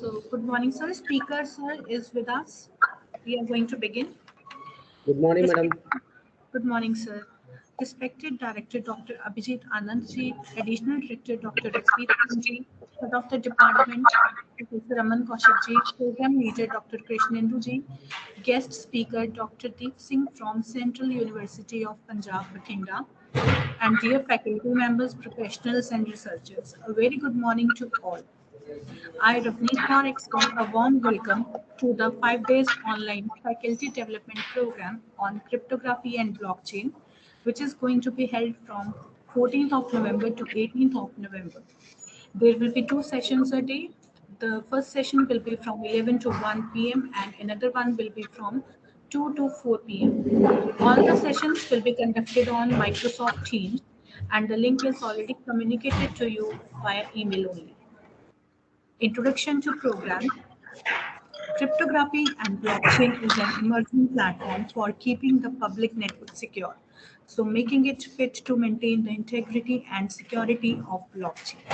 So, good morning, sir. Speaker, sir, is with us. We are going to begin. Good morning, madam. Good morning, sir. Respected Director Dr. Abhijit Anandji, Additional Director Dr. Raspreet Singh ji, Head of the Department Professor Raman Kaushik ji, Program Leader Dr. Krishnendu ji, Guest Speaker Dr. Deep Singh from Central University of Punjab, Bathinda, and dear faculty members, professionals, and researchers. A very good morning to all. I, Ravneet Kaur, extend a warm welcome to the 5 days online faculty development program on cryptography and blockchain, which is going to be held from 14th of November to 18th of November. There will be 2 sessions a day. The first session will be from 11 to 1 p.m. and another one will be from 2 to 4 p.m. All the sessions will be conducted on Microsoft Teams, and the link is already communicated to you via email only. Introduction to program. Cryptography and blockchain is an emerging platform for keeping the public network secure, so making it fit to maintain the integrity and security of blockchain.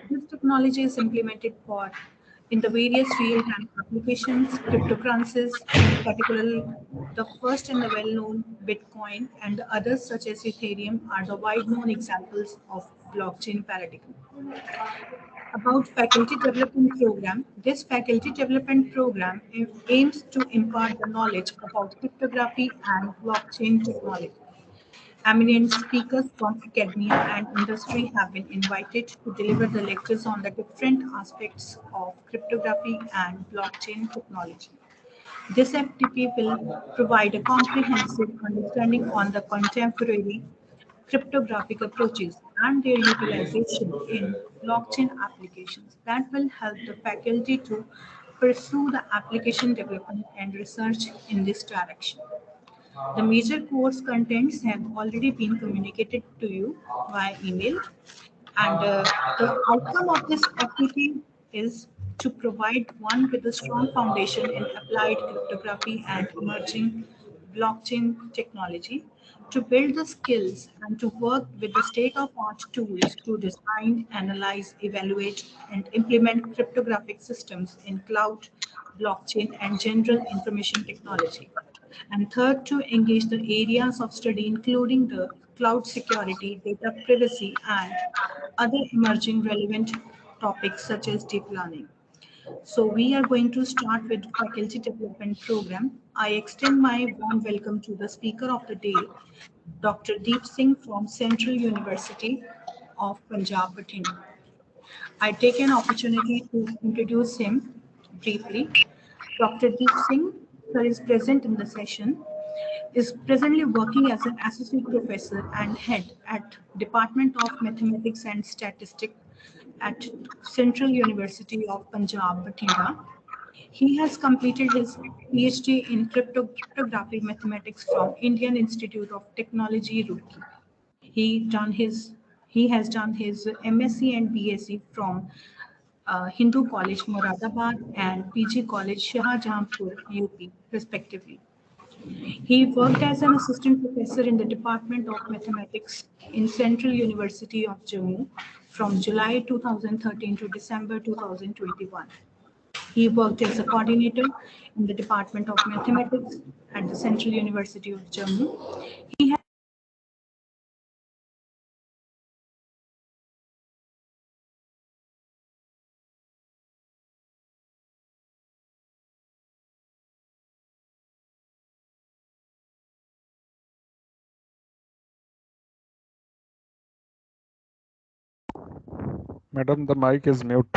This technology is implemented for in the various real-time applications, cryptocurrencies, in particular the first and the well-known Bitcoin and the others such as Ethereum are the wide-known examples of blockchain paradigm. About faculty development program. This faculty development program aims to impart the knowledge about cryptography and blockchain technology. Eminent speakers from academia and industry have been invited to deliver the lectures on the different aspects of cryptography and blockchain technology. This FTP will provide a comprehensive understanding on the contemporary cryptographic approaches and their utilization in blockchain applications that will help the faculty to pursue the application development and research in this direction. The major course contents have already been communicated to you via email, and the outcome of this FTP is to provide one with a strong foundation in applied cryptography and emerging blockchain technology, to build the skills and to work with the state-of-art tools to design, analyze, evaluate, and implement cryptographic systems in cloud, blockchain, and general information technology. And third, to engage the areas of study, including the cloud security, data privacy, and other emerging relevant topics such as deep learning. So we are going to start with faculty development program. I extend my warm welcome to the speaker of the day, Dr. Deep Singh from Central University of Punjab, Bathinda. I take an opportunity to introduce him briefly. Dr. Deep Singh, sir, is present in the session, is presently working as an associate professor and head at Department of Mathematics and Statistics at Central University of Punjab, Bathinda. He has completed his PhD in cryptographic mathematics from Indian Institute of Technology, Roorkee. He done his he has done his MSc and BSc from Hindu College, Moradabad, and PG College, Shahjahanpur, UP, respectively. He worked as an assistant professor in the Department of Mathematics in Central University of Jammu from July 2013 to December 2021. He worked as a coordinator in the Department of Mathematics at the Central University of Jammu. He has Madam, the mic is mute.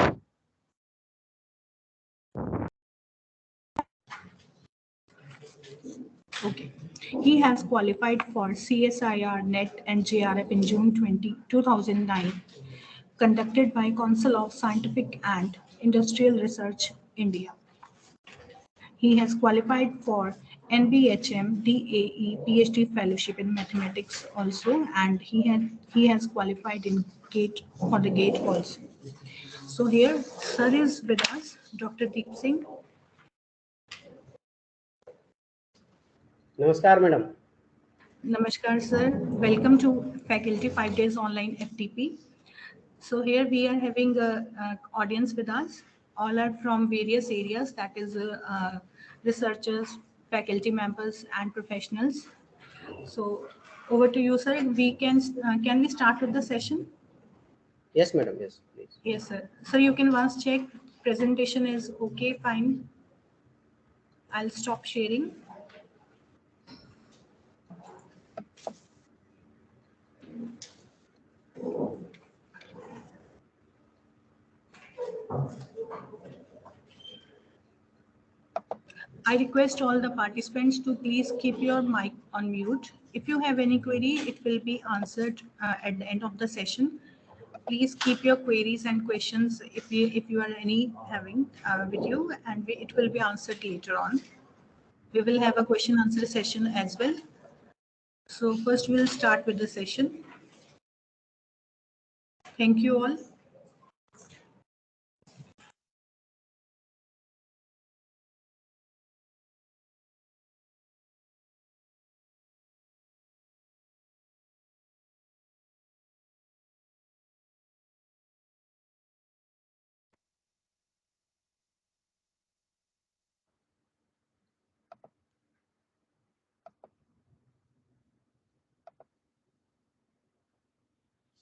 Okay. He has qualified for CSIR, NET, and JRF in June 2009, conducted by Council of Scientific and Industrial Research, India. He has qualified for NBHM DAE PhD Fellowship in Mathematics also, and he has qualified in GATE for the GATE also. So here, sir is with us, Dr. Deep Singh. Namaskar, madam. Namaskar, sir. Welcome to Faculty 5 Days Online FTP. So here we are having a audience with us all are from various areas, that is researchers, faculty members, and professionals. So over to you, sir. Can we start with the session? Yes, madam. Yes, please. Yes, sir. Sir, you can once check presentation is okay, fine. I'll stop sharing. I request all the participants to please keep your mic on mute. If you have any query, it will be answered at the end of the session. Please keep your queries and questions if you are any having with you, and it will be answered later on. We will have a question answer session as well. So first we'll start with the session. Thank you all.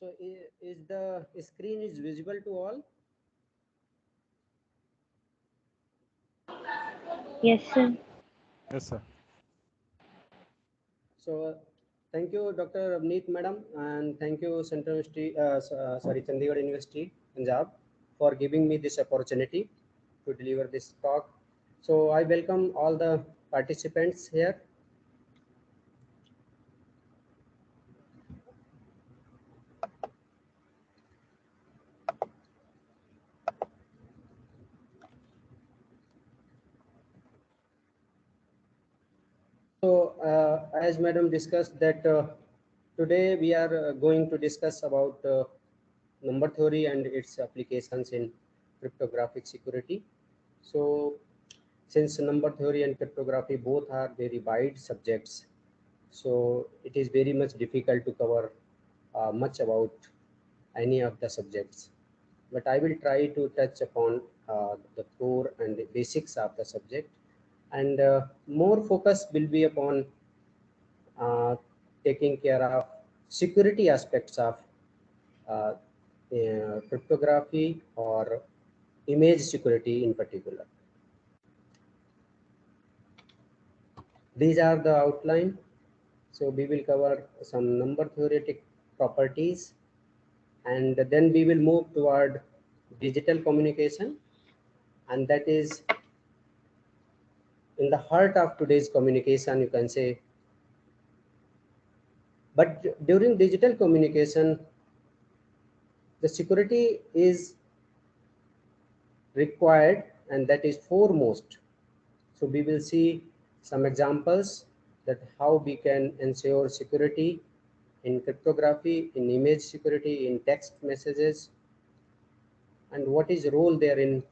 So, is the screen is visible to all? Yes, sir. Yes, sir. So, thank you, Dr. Abneet, madam, and thank you, Central University, Chandigarh University, Punjab, for giving me this opportunity to deliver this talk. So, I welcome all the participants here. So, as madam discussed that today we are going to discuss about number theory and its applications in cryptographic security. So, since number theory and cryptography both are very wide subjects, so it is very much difficult to cover much about any of the subjects. But I will try to touch upon the core and the basics of the subject, and more focus will be upon uh, taking care of security aspects of cryptography or image security in particular. These are the outline. So we will cover some number theoretic properties, and then we will move toward digital communication, and that is in the heart of today's communication, you can say. But during digital communication, the security is required, and that is foremost. So we will see some examples that how we can ensure security in cryptography, in image security, in text messages, and what is role there in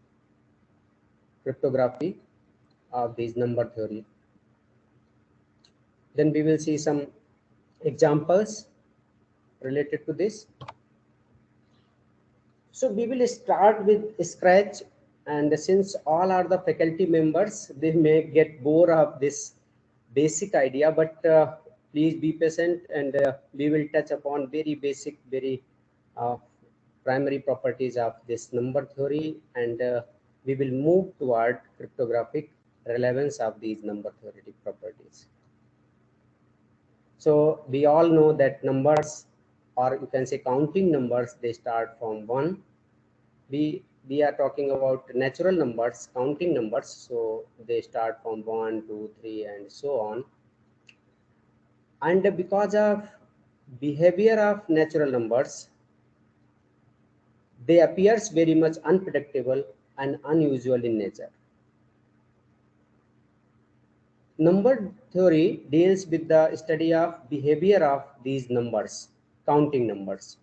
cryptography of these number theory. Then we will see some examples related to this. So we will start with scratch, and since all are the faculty members, they may get bored of this basic idea, but please be patient, and we will touch upon very basic, very uh, primary properties of this number theory, and we will move toward cryptographic relevance of these number theoretic properties. So we all know that numbers, or you can say counting numbers, they start from 1. We are talking about natural numbers, counting numbers, so they start from 1, 2, 3, and so on. And because of behavior of natural numbers, they appears very much unpredictable and unusual in nature. Number theory deals with the study of behavior of these numbers, counting numbers,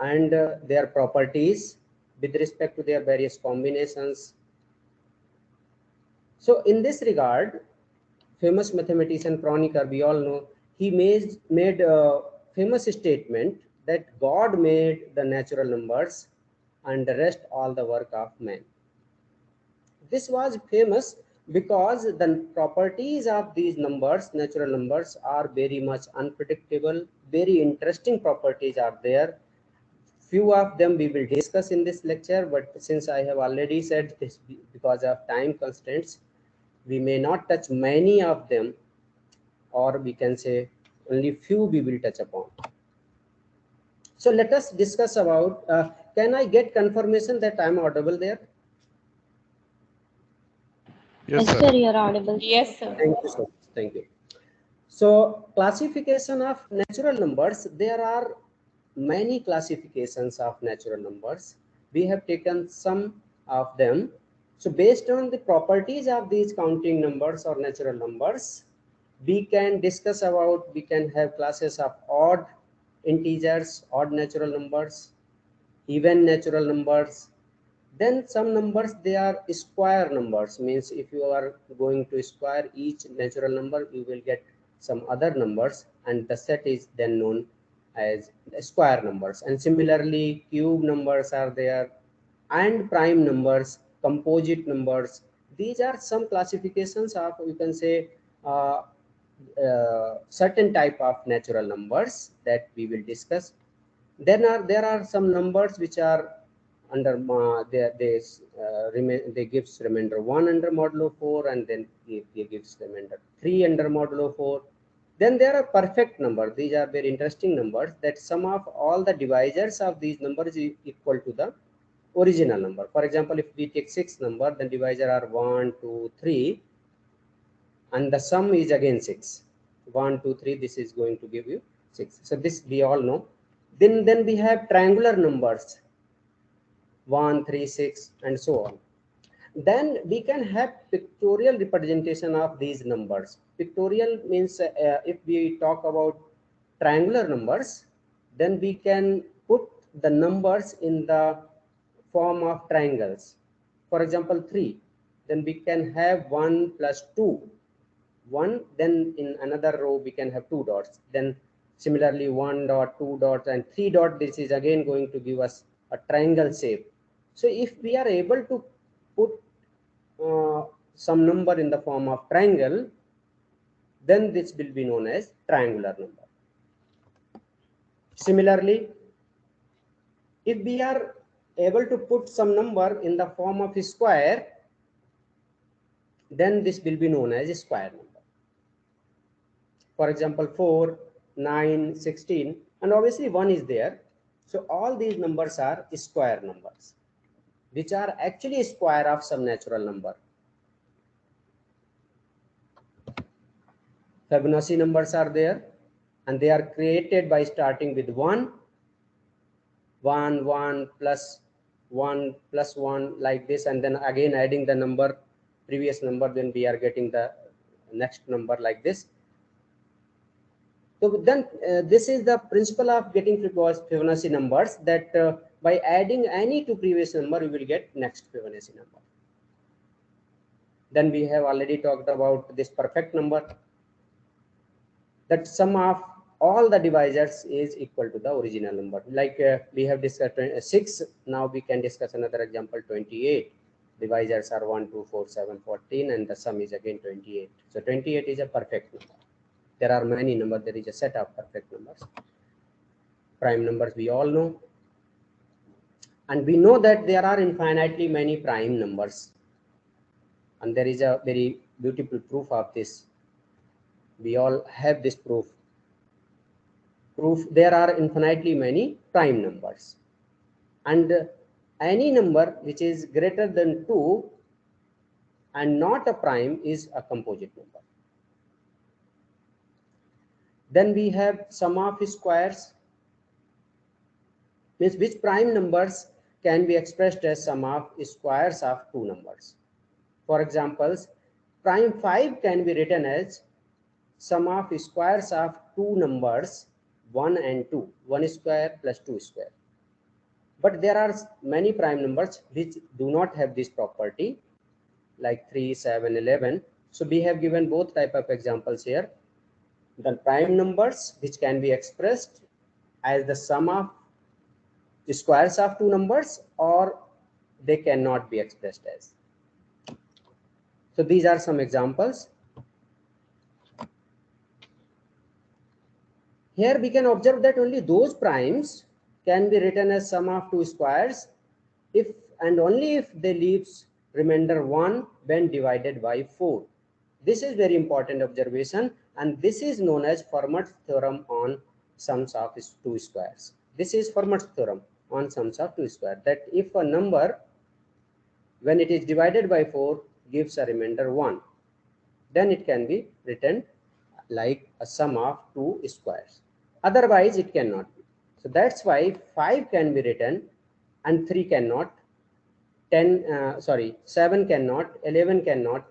and their properties with respect to their various combinations. So in this regard, famous mathematician Kronecker, we all know, he made a famous statement that God made the natural numbers and the rest all the work of man. This was famous because the properties of these numbers, natural numbers, are very much unpredictable. Very interesting properties are there. Few of them we will discuss in this lecture, but since I have already said this, because of time constraints, we may not touch many of them, or we can say only few we will touch upon. So let us discuss about, can I get confirmation that I am audible there? Yes, Yes, sir. sir, you're audible. Yes, sir. Thank you so much. Thank you. So classification of natural numbers, there are many classifications of natural numbers. We have taken some of them. So based on the properties of these counting numbers or natural numbers, we can discuss about, we can have classes of odd integers, odd natural numbers, even natural numbers. Then some numbers, they are square numbers, means if you are going to square each natural number, you will get some other numbers, and the set is then known as square numbers. And similarly, cube numbers are there, and prime numbers, composite numbers. These are some classifications of, you can say, certain type of natural numbers that we will discuss. Then there are some numbers which are under they gives remainder 1 under modulo 4, and then they gives remainder 3 under modulo 4. Then there are perfect numbers. These are very interesting numbers, that sum of all the divisors of these numbers is equal to the original number. For example, if we take 6 number, then divisor are 1, 2, 3, and the sum is again 6. 1, 2, 3, this is going to give you 6. So this we all know. Then we have triangular numbers, 1, 3, 6, and so on. Then we can have pictorial representation of these numbers. Pictorial means, if we talk about triangular numbers, then we can put the numbers in the form of triangles. For example, 3, then we can have 1 plus 2. 1, then in another row we can have 2 dots. Then similarly 1 dot, 2 dots, and 3 dot. This is again going to give us a triangle shape. So if we are able to put some number in the form of triangle, then this will be known as triangular number. Similarly, if we are able to put some number in the form of a square, then this will be known as a square number. For example, 4, 9, 16, and obviously 1 is there. So all these numbers are square numbers, which are actually a square of some natural number. Fibonacci numbers are there, and they are created by starting with 1, 1, 1 plus 1 plus 1, like this, and then again adding the number, previous number, then we are getting the next number like this. So then this is the principle of getting Fibonacci numbers, that by adding any to previous number, you will get next Fibonacci number. Then we have already talked about this perfect number, that sum of all the divisors is equal to the original number. Like we have discussed 6, now we can discuss another example, 28. Divisors are 1, 2, 4, 7, 14, and the sum is again 28. So 28 is a perfect number. There are many numbers, there is a set of perfect numbers. Prime numbers we all know. And we know that there are infinitely many prime numbers. And there is a very beautiful proof of this. We all have this proof. There are infinitely many prime numbers. And any number which is greater than 2 and not a prime is a composite number. Then we have sum of squares, means which prime numbers can be expressed as sum of squares of 2 numbers. For examples, prime 5 can be written as sum of squares of 2 numbers 1 and 2, 1 square plus 2 square. But there are many prime numbers which do not have this property, like 3, 7, 11. So we have given both type of examples here. The prime numbers which can be expressed as the sum of the squares of 2 numbers, or they cannot be expressed as. So these are some examples. Here we can observe that only those primes can be written as sum of two squares if and only if they leaves remainder 1 when divided by 4. This is very important observation, and this is known as Fermat's theorem on sums of two squares. This is Fermat's theorem on sums of two squares, that if a number when it is divided by 4 gives a remainder 1, then it can be written like a sum of two squares. Otherwise it cannot be. So that's why 5 can be written and 3 cannot, 7 cannot, 11 cannot,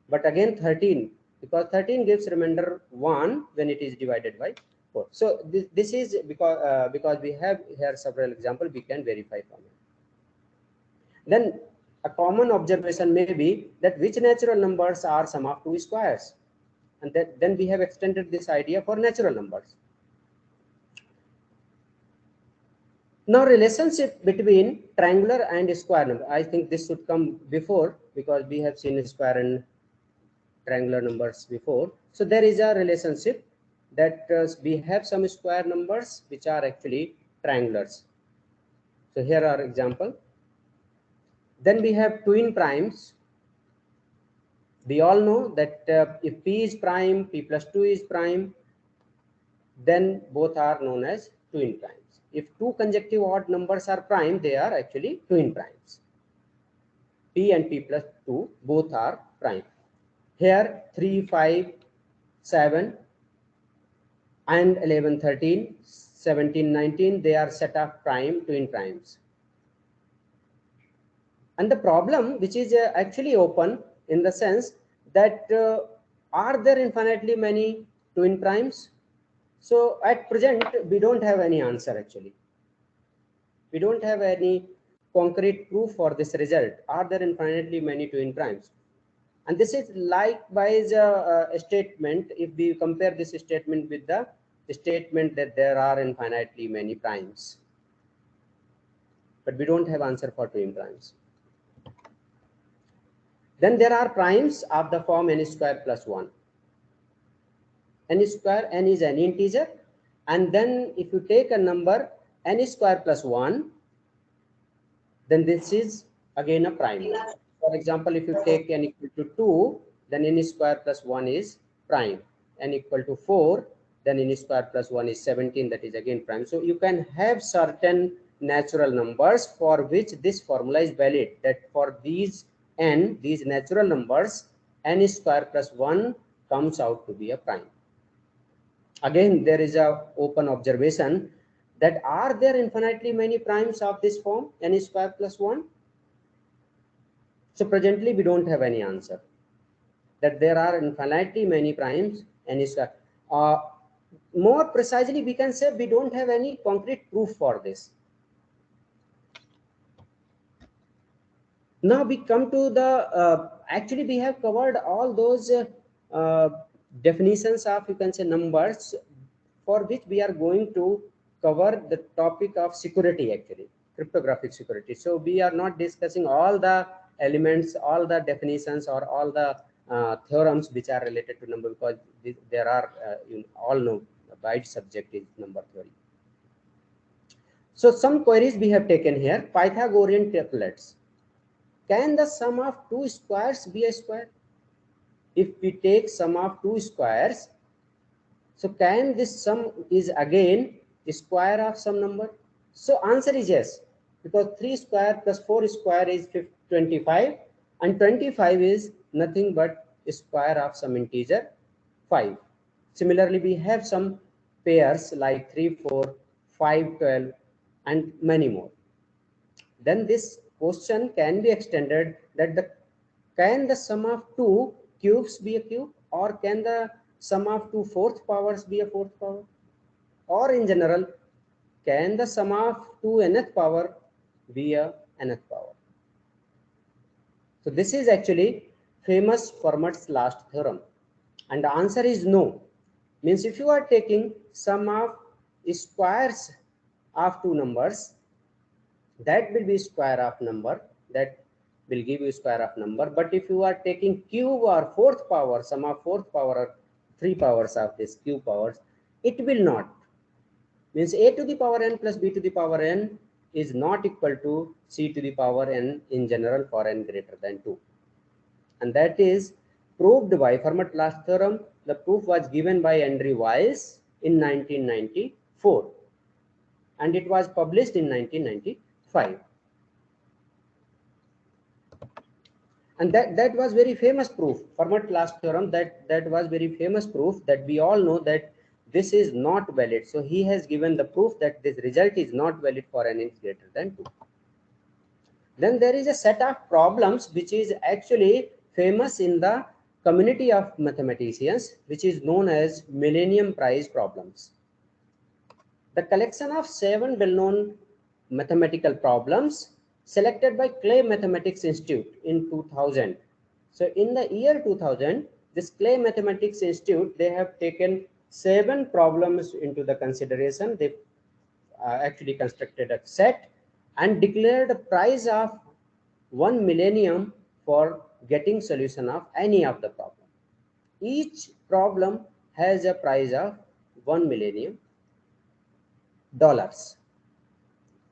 but again 13, because 13 gives remainder 1 when it is divided by 4. So this is because we have here several examples, we can verify from it. Then a common observation may be that which natural numbers are sum of two squares, and then we have extended this idea for natural numbers. Now, relationship between triangular and square number. I think this should come before, because we have seen square and triangular numbers before. So there is a relationship that we have some square numbers which are actually triangulars. So here are example. Then we have twin primes. We all know that if P is prime, P plus 2 is prime, then both are known as twin primes. If two consecutive odd numbers are prime, they are actually twin primes. P and P plus 2 both are prime. Here 3, 5, 7 and 11, 13, 17, 19, they are set of prime twin primes. And the problem which is actually open in the sense that are there infinitely many twin primes? So at present we don't have any answer actually. We don't have any concrete proof for this result. Are there infinitely many twin primes? And this is likewise a statement if we compare this statement with the statement that there are infinitely many primes. But we don't have answer for twin primes. Then there are primes of the form n square plus 1. N square, n is any integer, and then if you take a number n square plus 1, then this is again a prime number. For example, if you take n equal to 2, then n square plus 1 is prime. N equal to 4, then n square plus 1 is 17, that is again prime. So you can have certain natural numbers for which this formula is valid, that for these n, these natural numbers, n square plus 1 comes out to be a prime. Again, there is a open observation that are there infinitely many primes of this form n square plus 1? So presently we don't have any answer that there are infinitely many primes n square. More precisely, we can say we don't have any concrete proof for this. Now we come to the actually we have covered all those definitions of, you can say, numbers, for which we are going to cover the topic of security, actually cryptographic security. So we are not discussing all the elements, all the definitions, or all the theorems which are related to number, because there are you all know a wide subject is number theory. So some queries we have taken here. Pythagorean triplets. Can the sum of two squares be a square? If we take sum of two squares, so can this sum is again square of some number? So answer is yes, because 3 square plus 4 square is 25, and 25 is nothing but square of some integer 5. Similarly, we have some pairs like 3, 4, 5, 12, and many more. Then this question can be extended that can the sum of two cubes be a cube, or can the sum of two fourth powers be a fourth power, or in general, can the sum of two nth power be a nth power? So this is actually famous Fermat's last theorem, and the answer is no. Means if you are taking sum of squares of two numbers, that will be square of number, that will give you square of number. But if you are taking cube or fourth power, sum of fourth power or 3 powers of this cube powers, it will not. Means a to the power n plus b to the power n is not equal to c to the power n in general for n greater than 2. And that is proved by Fermat-Last theorem. The proof was given by Andrew Wiles in 1994 and it was published in 1995. And that was very famous proof. Fermat-Last theorem, that was very famous proof that we all know that this is not valid. So he has given the proof that this result is not valid for n is greater than 2. Then there is a set of problems which is actually famous in the community of mathematicians, which is known as Millennium Prize problems. The collection of 7 well-known mathematical problems selected by Clay Mathematics Institute in 2000. So in the year 2000, this Clay Mathematics Institute, they have taken 7 problems into the consideration. They actually constructed a set and declared a prize of 1 millennium for getting solution of any of the problem. Each problem has a price of $1 million.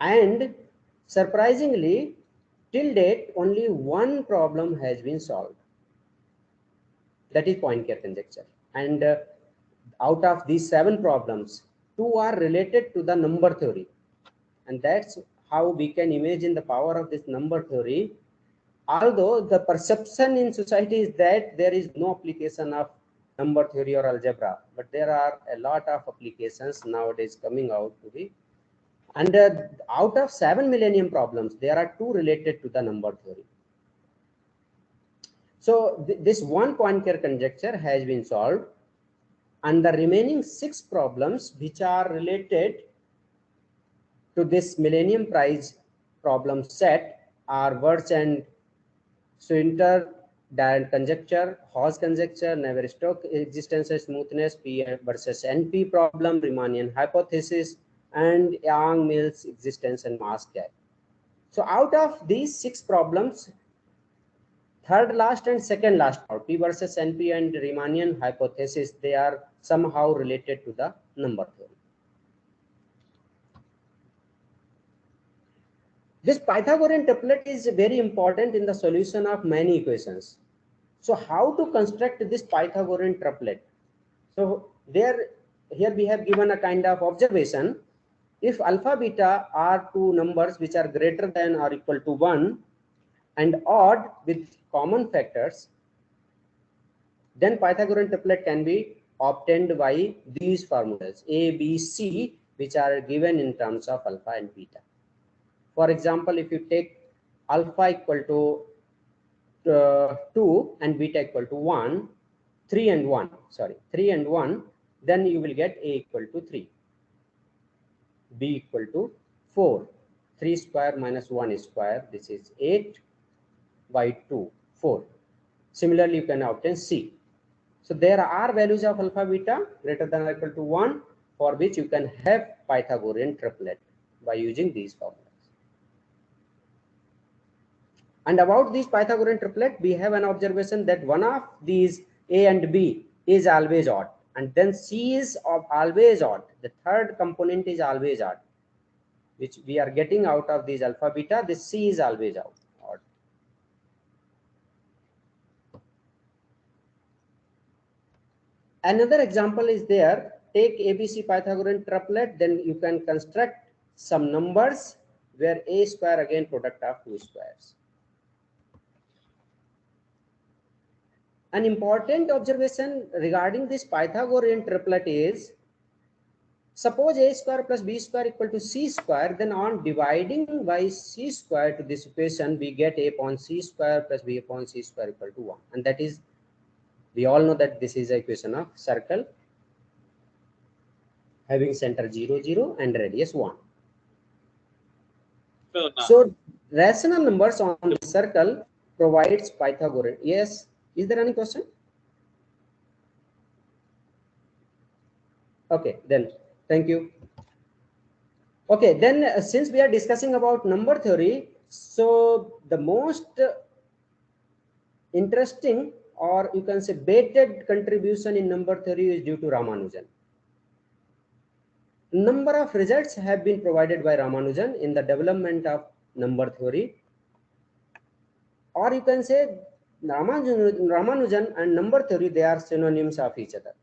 And surprisingly, till date, only one problem has been solved. That is Poincare conjecture. And out of these 7 problems, 2 are related to the number theory. And that's how we can imagine the power of this number theory. Although the perception in society is that there is no application of number theory or algebra, but there are a lot of applications nowadays coming out to be. And out of 7 millennium problems, there are 2 related to the number theory. So this one Poincare conjecture has been solved, and the remaining 6 problems which are related to this Millennium Prize problem set are Wirth and Swinter conjecture, Hawes conjecture, Navier-Stokes existential smoothness, P versus NP problem, Riemannian hypothesis, and Yang-Mills existence and mass gap. So out of these 6 problems, third last and second last, P versus NP and Riemannian hypothesis, they are somehow related to the number theory. This Pythagorean triplet is very important in the solution of many equations. So how to construct this Pythagorean triplet? So here we have given a kind of observation. If alpha beta are 2 numbers which are greater than or equal to 1 and odd with common factors, then Pythagorean triplet can be obtained by these formulas A, B, C, which are given in terms of alpha and beta. For example, if you take alpha equal to 2 and beta equal to 1, 3 and 1, then you will get A equal to 3, B equal to 4, 3 square minus 1 square, this is 8 by 2, 4. Similarly, you can obtain C. So there are values of alpha beta greater than or equal to 1 for which you can have Pythagorean triplet by using these formulas. And about this Pythagorean triplet, we have an observation that one of these A and B is always odd, and then C is always odd. The third component is always odd, which we are getting out of these alpha beta. This C is always odd. Another example is there. Take ABC Pythagorean triplet, then you can construct some numbers where A square again product of 2 squares. An important observation regarding this Pythagorean triplet is, suppose A square plus B square equal to C square, then on dividing by C square to this equation, we get A upon C square plus B upon C square equal to 1. And that is, we all know that this is an equation of circle having center 0, 0 and radius 1. So rational numbers on the circle provides Pythagorean. Yes. Is there any question? Okay, then thank you. Okay, then since we are discussing about number theory, so the most interesting, or you can say baited contribution in number theory is due to Ramanujan. Number of results have been provided by Ramanujan in the development of number theory, or you can say Ramanujan and number theory, they are synonyms of each other.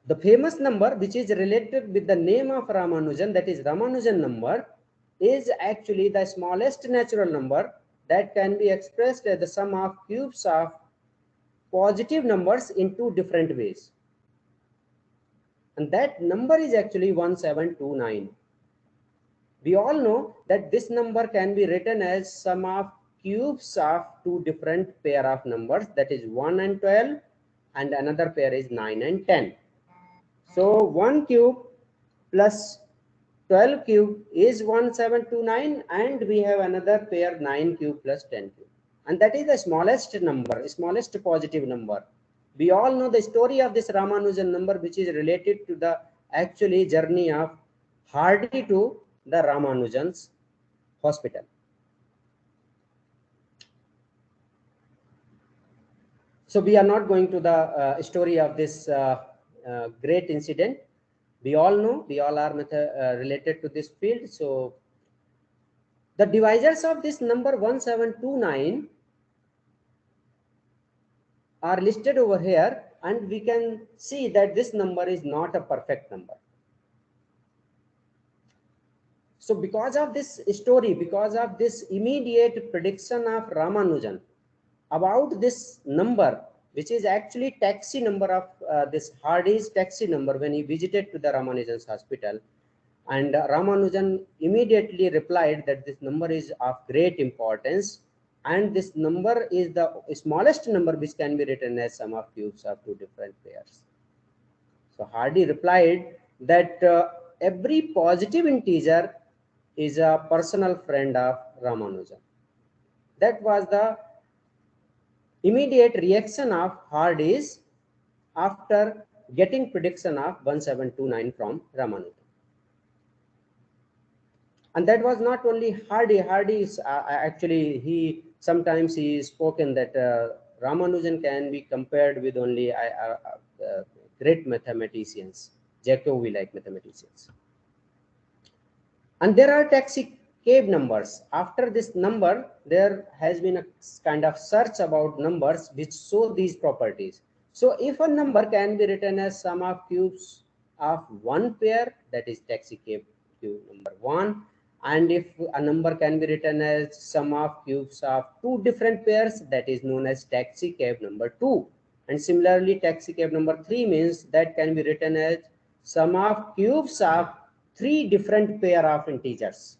The famous number which is related with the name of Ramanujan, that is Ramanujan number, is actually the smallest natural number that can be expressed as the sum of cubes of positive numbers in two different ways. And that number is actually 1729. We all know that this number can be written as sum of cubes of two different pair of numbers, that is 1 and 12, and another pair is 9 and 10. So 1 cube plus 12 cube is 1729, and we have another pair 9 cube plus 10 cube. And that is the smallest number, smallest positive number. We all know the story of this Ramanujan number, which is related to the actually journey of Hardy to the Ramanujan's hospital. So we are not going to the story of this great incident. We all know, we all are related to this field. So the divisors of this number 1729 are listed over here, and we can see that this number is not a perfect number. So because of this story, because of this immediate prediction of Ramanujan about this number, which is actually taxi number of this Hardy's taxi number when he visited to the Ramanujan's hospital, and Ramanujan immediately replied that this number is of great importance, and this number is the smallest number which can be written as sum of cubes of two different pairs. So Hardy replied that every positive integer is a personal friend of Ramanujan. That was the immediate reaction of Hardy's after getting prediction of 1729 from Ramanujan. And that was not only Hardy. Hardy is actually, sometimes he is spoken that Ramanujan can be compared with only great mathematicians, Jacobi-like mathematicians. And there are taxi cave numbers. After this number, there has been a kind of search about numbers which show these properties. So if a number can be written as sum of cubes of one pair, that is taxi cave cube number 1. And if a number can be written as sum of cubes of two different pairs, that is known as taxi cave number 2. And similarly, taxi cave number 3 means that can be written as sum of cubes of three different pair of integers.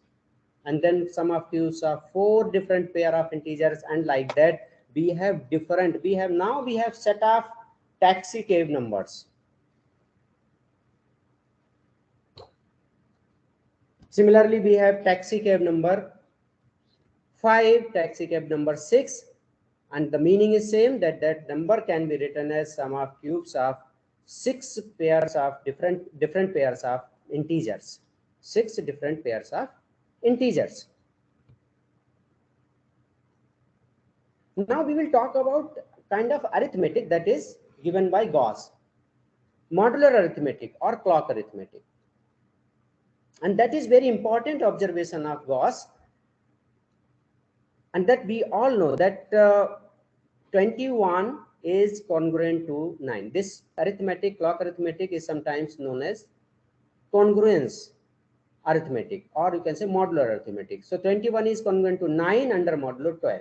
And then sum of cubes of four different pair of integers, and like that we have different, we have set of taxi cave numbers. Similarly, we have taxi cave number 5, taxi cave number 6, and the meaning is same, that number can be written as sum of cubes of 6 pairs of different pairs of integers. 6 different pairs of integers. Now we will talk about kind of arithmetic that is given by Gauss, modular arithmetic or clock arithmetic. And that is very important observation of Gauss, and that we all know that 21 is congruent to 9. This arithmetic, clock arithmetic, is sometimes known as congruence arithmetic, or you can say modular arithmetic. So 21 is congruent to 9 under modulo 12,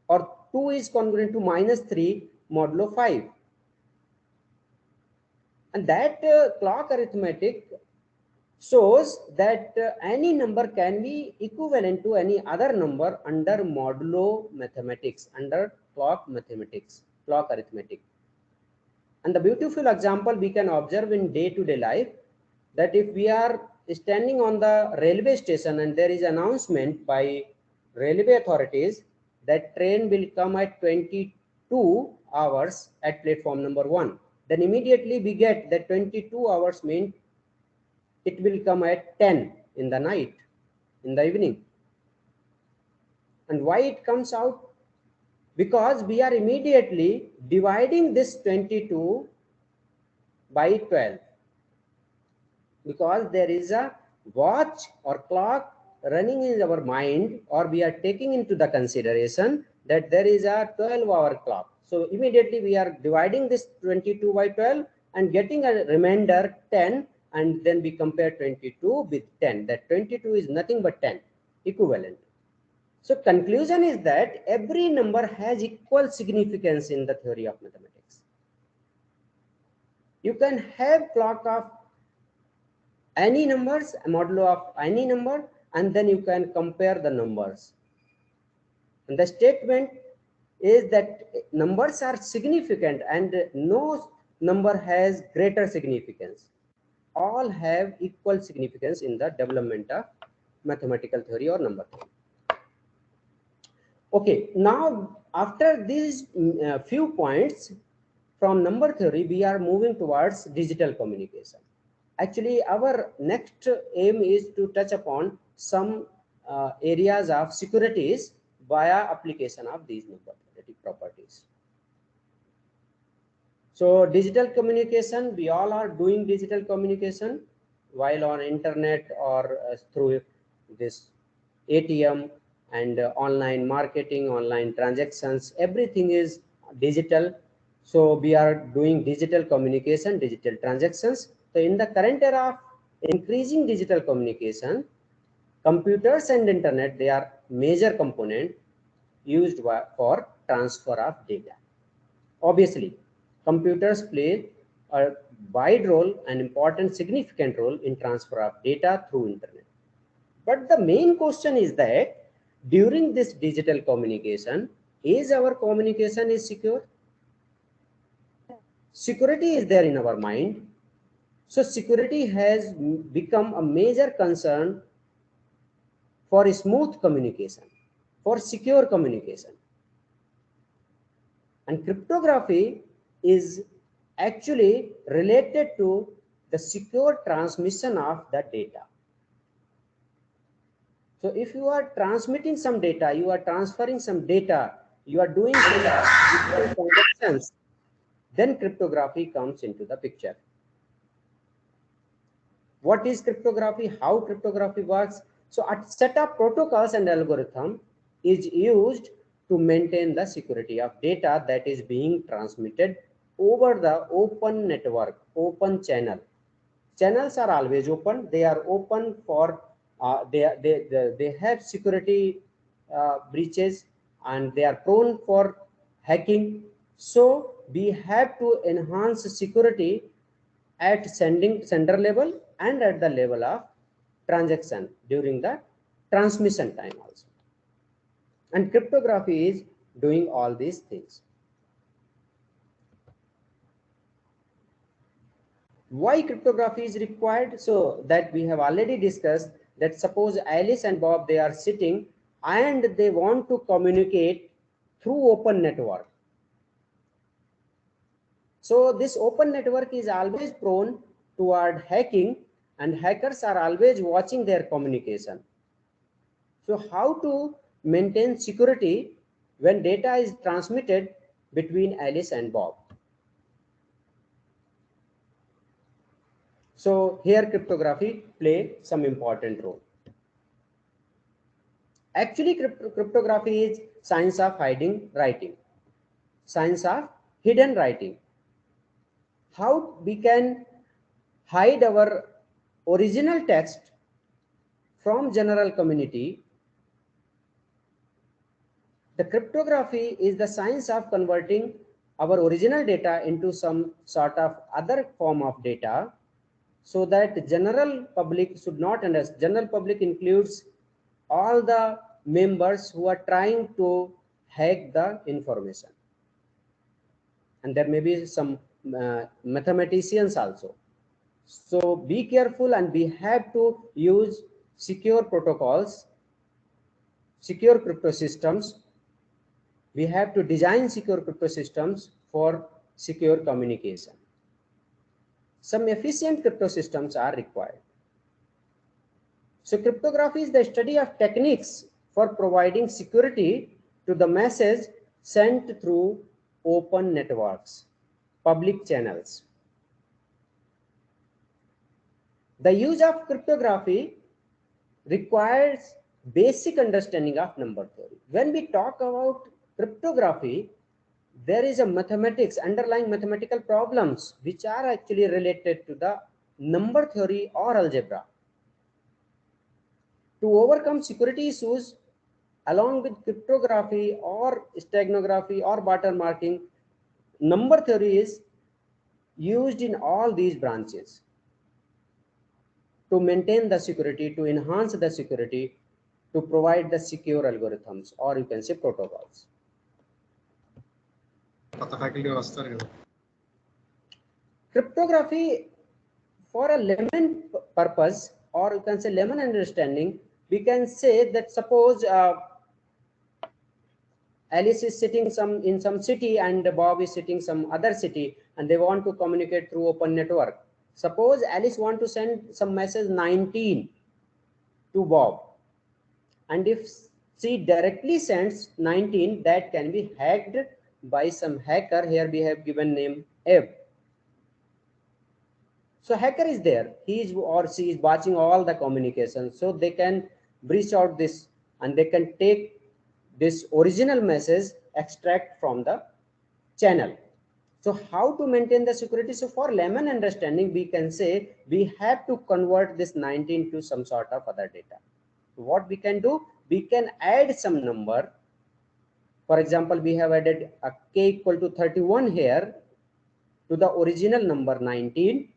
or 2 is congruent to -3 modulo 5. And that clock arithmetic shows that any number can be equivalent to any other number under modulo mathematics, under clock mathematics, clock arithmetic. And the beautiful example we can observe in day-to-day life, that if we are standing on the railway station and there is announcement by railway authorities that train will come at 22 hours at platform number 1, then immediately we get that 22 hours means it will come at 10 in the night, in the evening. And why it comes out? Because we are immediately dividing this 22 by 12, because there is a watch or clock running in our mind, or we are taking into the consideration that there is a 12-hour clock. So immediately we are dividing this 22 by 12 and getting a remainder 10, and then we compare 22 with 10. That 22 is nothing but 10 equivalent. So conclusion is that every number has equal significance in the theory of mathematics. You can have clock of any numbers, a modulo of any number, and then you can compare the numbers. And the statement is that numbers are significant and no number has greater significance. All have equal significance in the development of mathematical theory or number theory. Okay, now after these few points from number theory, we are moving towards digital communication. Actually, our next aim is to touch upon some areas of securities via application of these number theoretic properties. So digital communication, we all are doing digital communication while on internet or through this ATM and online marketing, online transactions, everything is digital. So we are doing digital communication, digital transactions. So in the current era of increasing digital communication, computers and internet, they are major component used for transfer of data. Obviously, computers play a wide role, an important significant role in transfer of data through internet. But the main question is that during this digital communication, is our communication is secure? Security is there in our mind. So security has become a major concern for smooth communication, for secure communication. And cryptography is actually related to the secure transmission of the data. So if you are transmitting some data, you are transferring some data, you are doing some transactions, then cryptography comes into the picture. What is cryptography? How cryptography works? So a set of protocols and algorithm is used to maintain the security of data that is being transmitted over the open network, open channel. Channels are always open. They are open for they have security breaches, and they are prone for hacking. So we have to enhance security at sender level and at the level of transaction during the transmission time also. And cryptography is doing all these things. Why cryptography is required? So that we have already discussed that suppose Alice and Bob, they are sitting and they want to communicate through open network. So this open network is always prone toward hacking, and hackers are always watching their communication. So how to maintain security when data is transmitted between Alice and Bob? So here cryptography play some important role. Actually, cryptography is science of hiding writing, science of hidden writing. How we can hide our original text from general community. The cryptography is the science of converting our original data into some sort of other form of data, so that general public should not understand. General public includes all the members who are trying to hack the information, and there may be some mathematicians also. So be careful, and we have to use secure protocols, secure crypto systems. We have to design secure crypto systems for secure communication. Some efficient crypto systems are required. So cryptography is the study of techniques for providing security to the message sent through open networks, public channels. The use of cryptography requires basic understanding of number theory. When we talk about cryptography, there is a mathematics, underlying mathematical problems which are actually related to the number theory or algebra. To overcome security issues along with cryptography or steganography or watermarking, number theory is used in all these branches to maintain the security, to enhance the security, to provide the secure algorithms, or you can say protocols. Cryptography, for a layman purpose, or you can say layman understanding, we can say that suppose Alice is sitting in some city and Bob is sitting some other city, and they want to communicate through open network. Suppose Alice want to send some message 19 to Bob, and if she directly sends 19, that can be hacked by some hacker. Here we have given name Ebb. So hacker is there, he is or she is watching all the communications, so they can breach out this and they can take this original message, extract from the channel. So how to maintain the security? So for layman understanding, we can say we have to convert this 19 to some sort of other data. What we can do, we can add some number. For example, we have added a k equal to 31 here to the original number 19,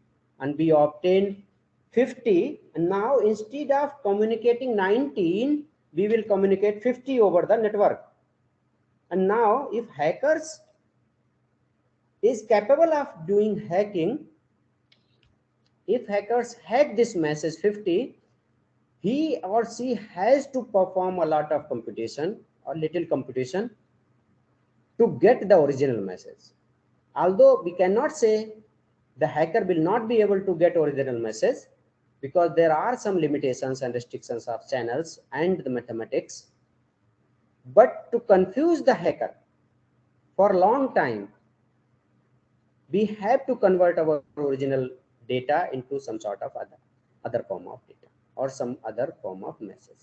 and we obtained 50. And now instead of communicating 19, we will communicate 50 over the network. And now if hackers is capable of doing hacking, if hackers hack this message 50, he or she has to perform a lot of computation or little computation to get the original message. Although we cannot say the hacker will not be able to get original message, because there are some limitations and restrictions of channels and the mathematics. But to confuse the hacker for a long time, we have to convert our original data into some sort of other form of data or some other form of message.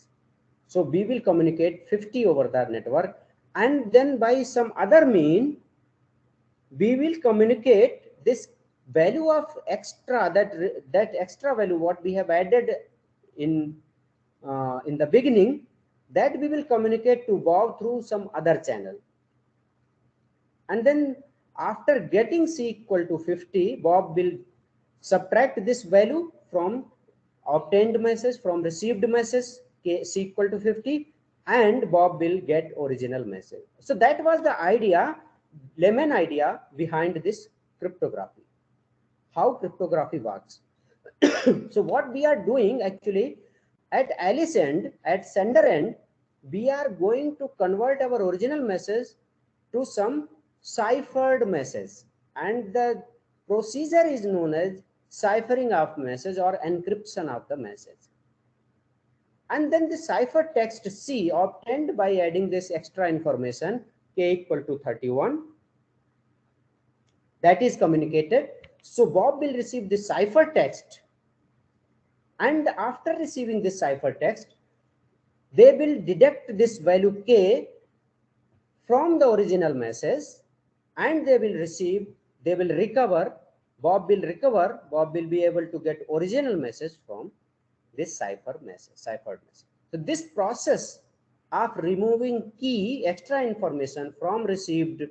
So we will communicate 50 over the network, and then by some other mean, we will communicate this value of extra, that extra value what we have added in the beginning, that we will communicate to Bob through some other channel. And then after getting c equal to 50, Bob will subtract this value from obtained message, from received message, c equal to 50, and Bob will get original message. So that was the idea, layman idea behind this cryptography, how cryptography works. So what we are doing actually at Alice end, at sender end, we are going to convert our original message to some ciphered message, and the procedure is known as ciphering of message or encryption of the message. And then the cipher text C obtained by adding this extra information k equal to 31, that is communicated. So Bob will receive the cipher text, and after receiving this cipher text, they will deduct this value k from the original message, and they will recover, Bob will be able to get original message from this ciphered message. So this process of removing key extra information from received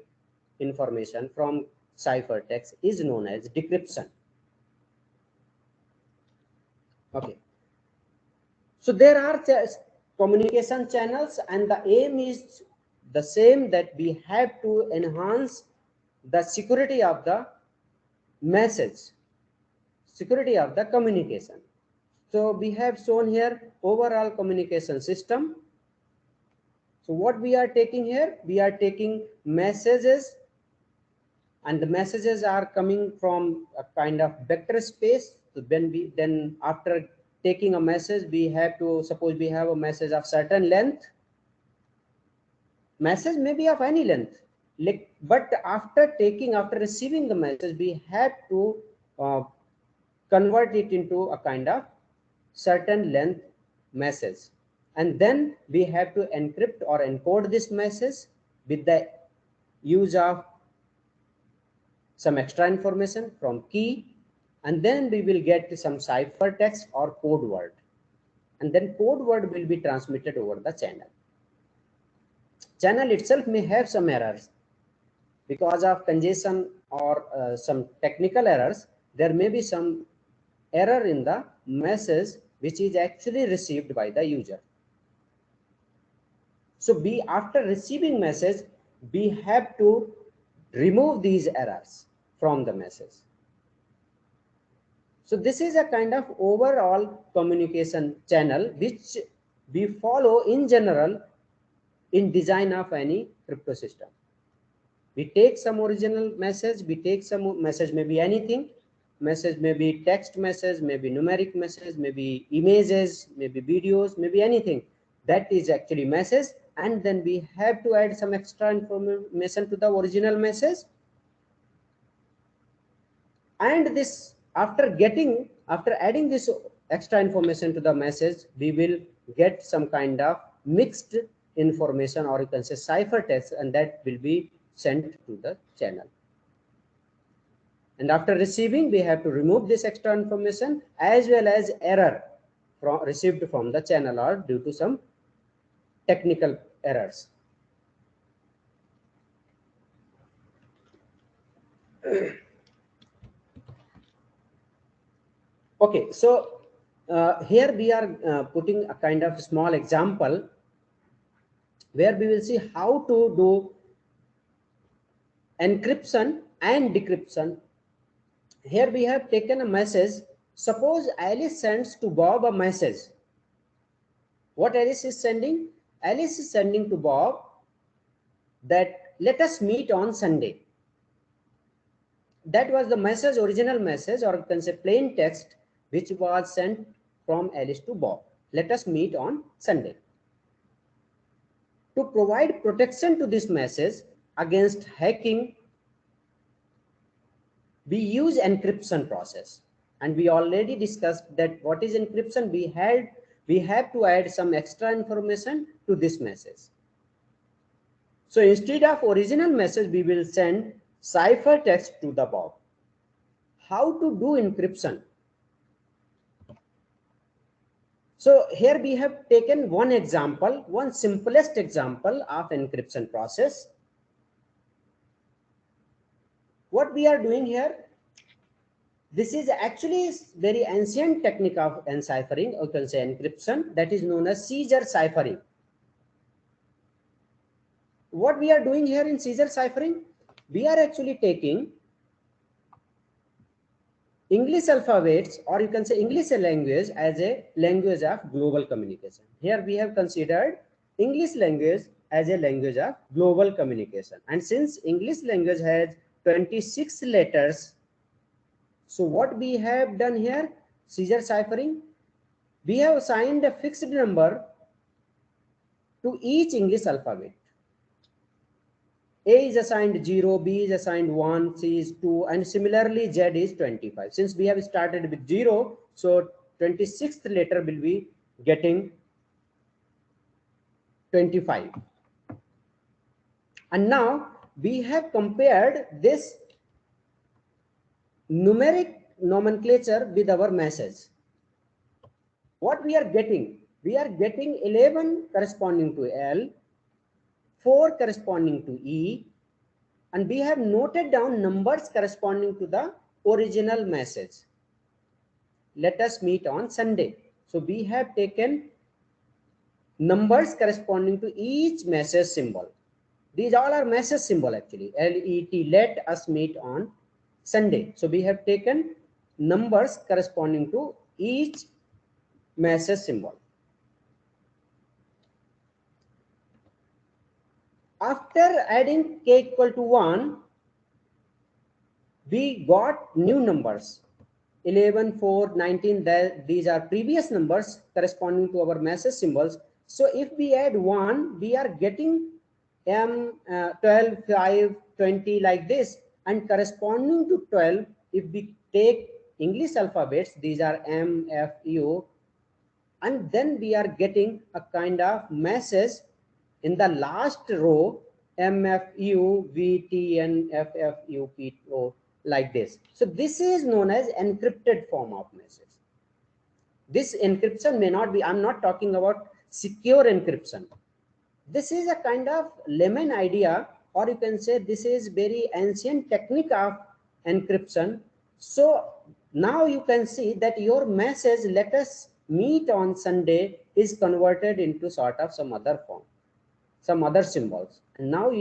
information from cipher text is known as decryption. Okay, so there are communication channels, and the aim is the same, that we have to enhance the security of the message, security of the communication. So we have shown here overall communication system. So what we are taking here, we are taking messages, and the messages are coming from a kind of vector space. So then after taking a message, we have to, suppose we have a message of certain length, message may be of any length, but after receiving the message, we had to convert it into a kind of certain length message, and then we have to encrypt or encode this message with the use of some extra information from key, and then we will get some ciphertext or code word, and then code word will be transmitted over the channel. Channel itself may have some errors because of congestion or some technical errors. There may be some error in the message which is actually received by the user. So after receiving message, we have to remove these errors from the message. So this is a kind of overall communication channel which we follow in general in design of any crypto system. We take some original message, we take some message, maybe anything, message may be text message, maybe numeric message, maybe images, maybe videos, maybe anything that is actually message, and then we have to add some extra information to the original message. And this, after adding this extra information to the message, we will get some kind of mixed information, or you can say ciphertext, and that will be sent to the channel. And after receiving, we have to remove this extra information as well as error received from the channel or due to some technical errors. Okay, so here we are putting a kind of small example where we will see how to do encryption and decryption. Here we have taken a message. Suppose Alice sends to Bob a message. What Alice is sending? Alice is sending to Bob that let us meet on Sunday. That was the message, original message, or you can say plain text, which was sent from Alice to Bob. Let us meet on Sunday. To provide protection to this message against hacking, we use encryption process, and we already discussed that what is encryption. We have to add some extra information to this message. So instead of original message, we will send ciphertext to the Bob. How to do encryption? So here we have taken one example, one simplest example of encryption process. What we are doing here, this is actually very ancient technique of enciphering, or you can say encryption, that is known as Caesar ciphering. What we are doing here in Caesar ciphering, we are actually taking English alphabets, or you can say English language, as a language of global communication. Here we have considered English language as a language of global communication. And since English language has 26 letters, so what we have done here, Caesar ciphering, we have assigned a fixed number to each English alphabet. A is assigned 0, B is assigned 1, C is 2, and similarly Z is 25. Since we have started with 0, so 26th letter will be getting 25. And now we have compared this numeric nomenclature with our message. What we are getting? We are getting 11 corresponding to L, 4 corresponding to E, and we have noted down numbers corresponding to the original message. Let us meet on Sunday. So we have taken numbers corresponding to each message symbol. These all are message symbol actually. LET, let us meet on Sunday. So we have taken numbers corresponding to each message symbol. After adding k equal to 1, we got new numbers 11, 4, 19. These are previous numbers corresponding to our message symbols. So if we add 1, we are getting 12, 5, 20 like this, and corresponding to 12, if we take English alphabets, these are M, F, U, and then we are getting a kind of message in the last row, M, F, U, V, T, N, F, F, U, P, O, like this. So this is known as encrypted form of message. This encryption may not be, I'm not talking about secure encryption. This is a kind of layman idea, or you can say this is very ancient technique of encryption. So now you can see that your message, let us meet on Sunday, is converted into sort of some other form, some other symbols. And now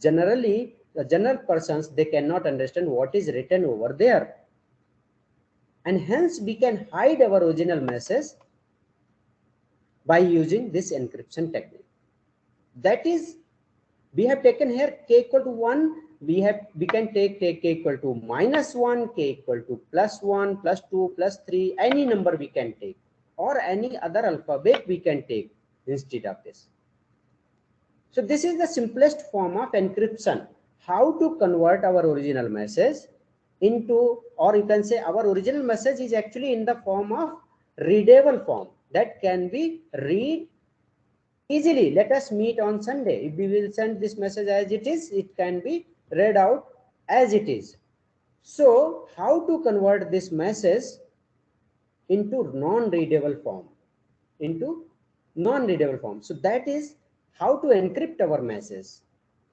generally the general persons, they cannot understand what is written over there. And hence we can hide our original message by using this encryption technique. That is, we have taken here k equal to 1. We can take k equal to -1, k equal to +1, +2, +3, any number we can take, or any other alphabet we can take instead of this. So this is the simplest form of encryption, how to convert our original message into, or you can say our original message is actually in the form of readable form that can be read easily. Let us meet on Sunday. If we will send this message as it is, it can be read out as it is. So how to convert this message into non-readable form, So that is how to encrypt our message.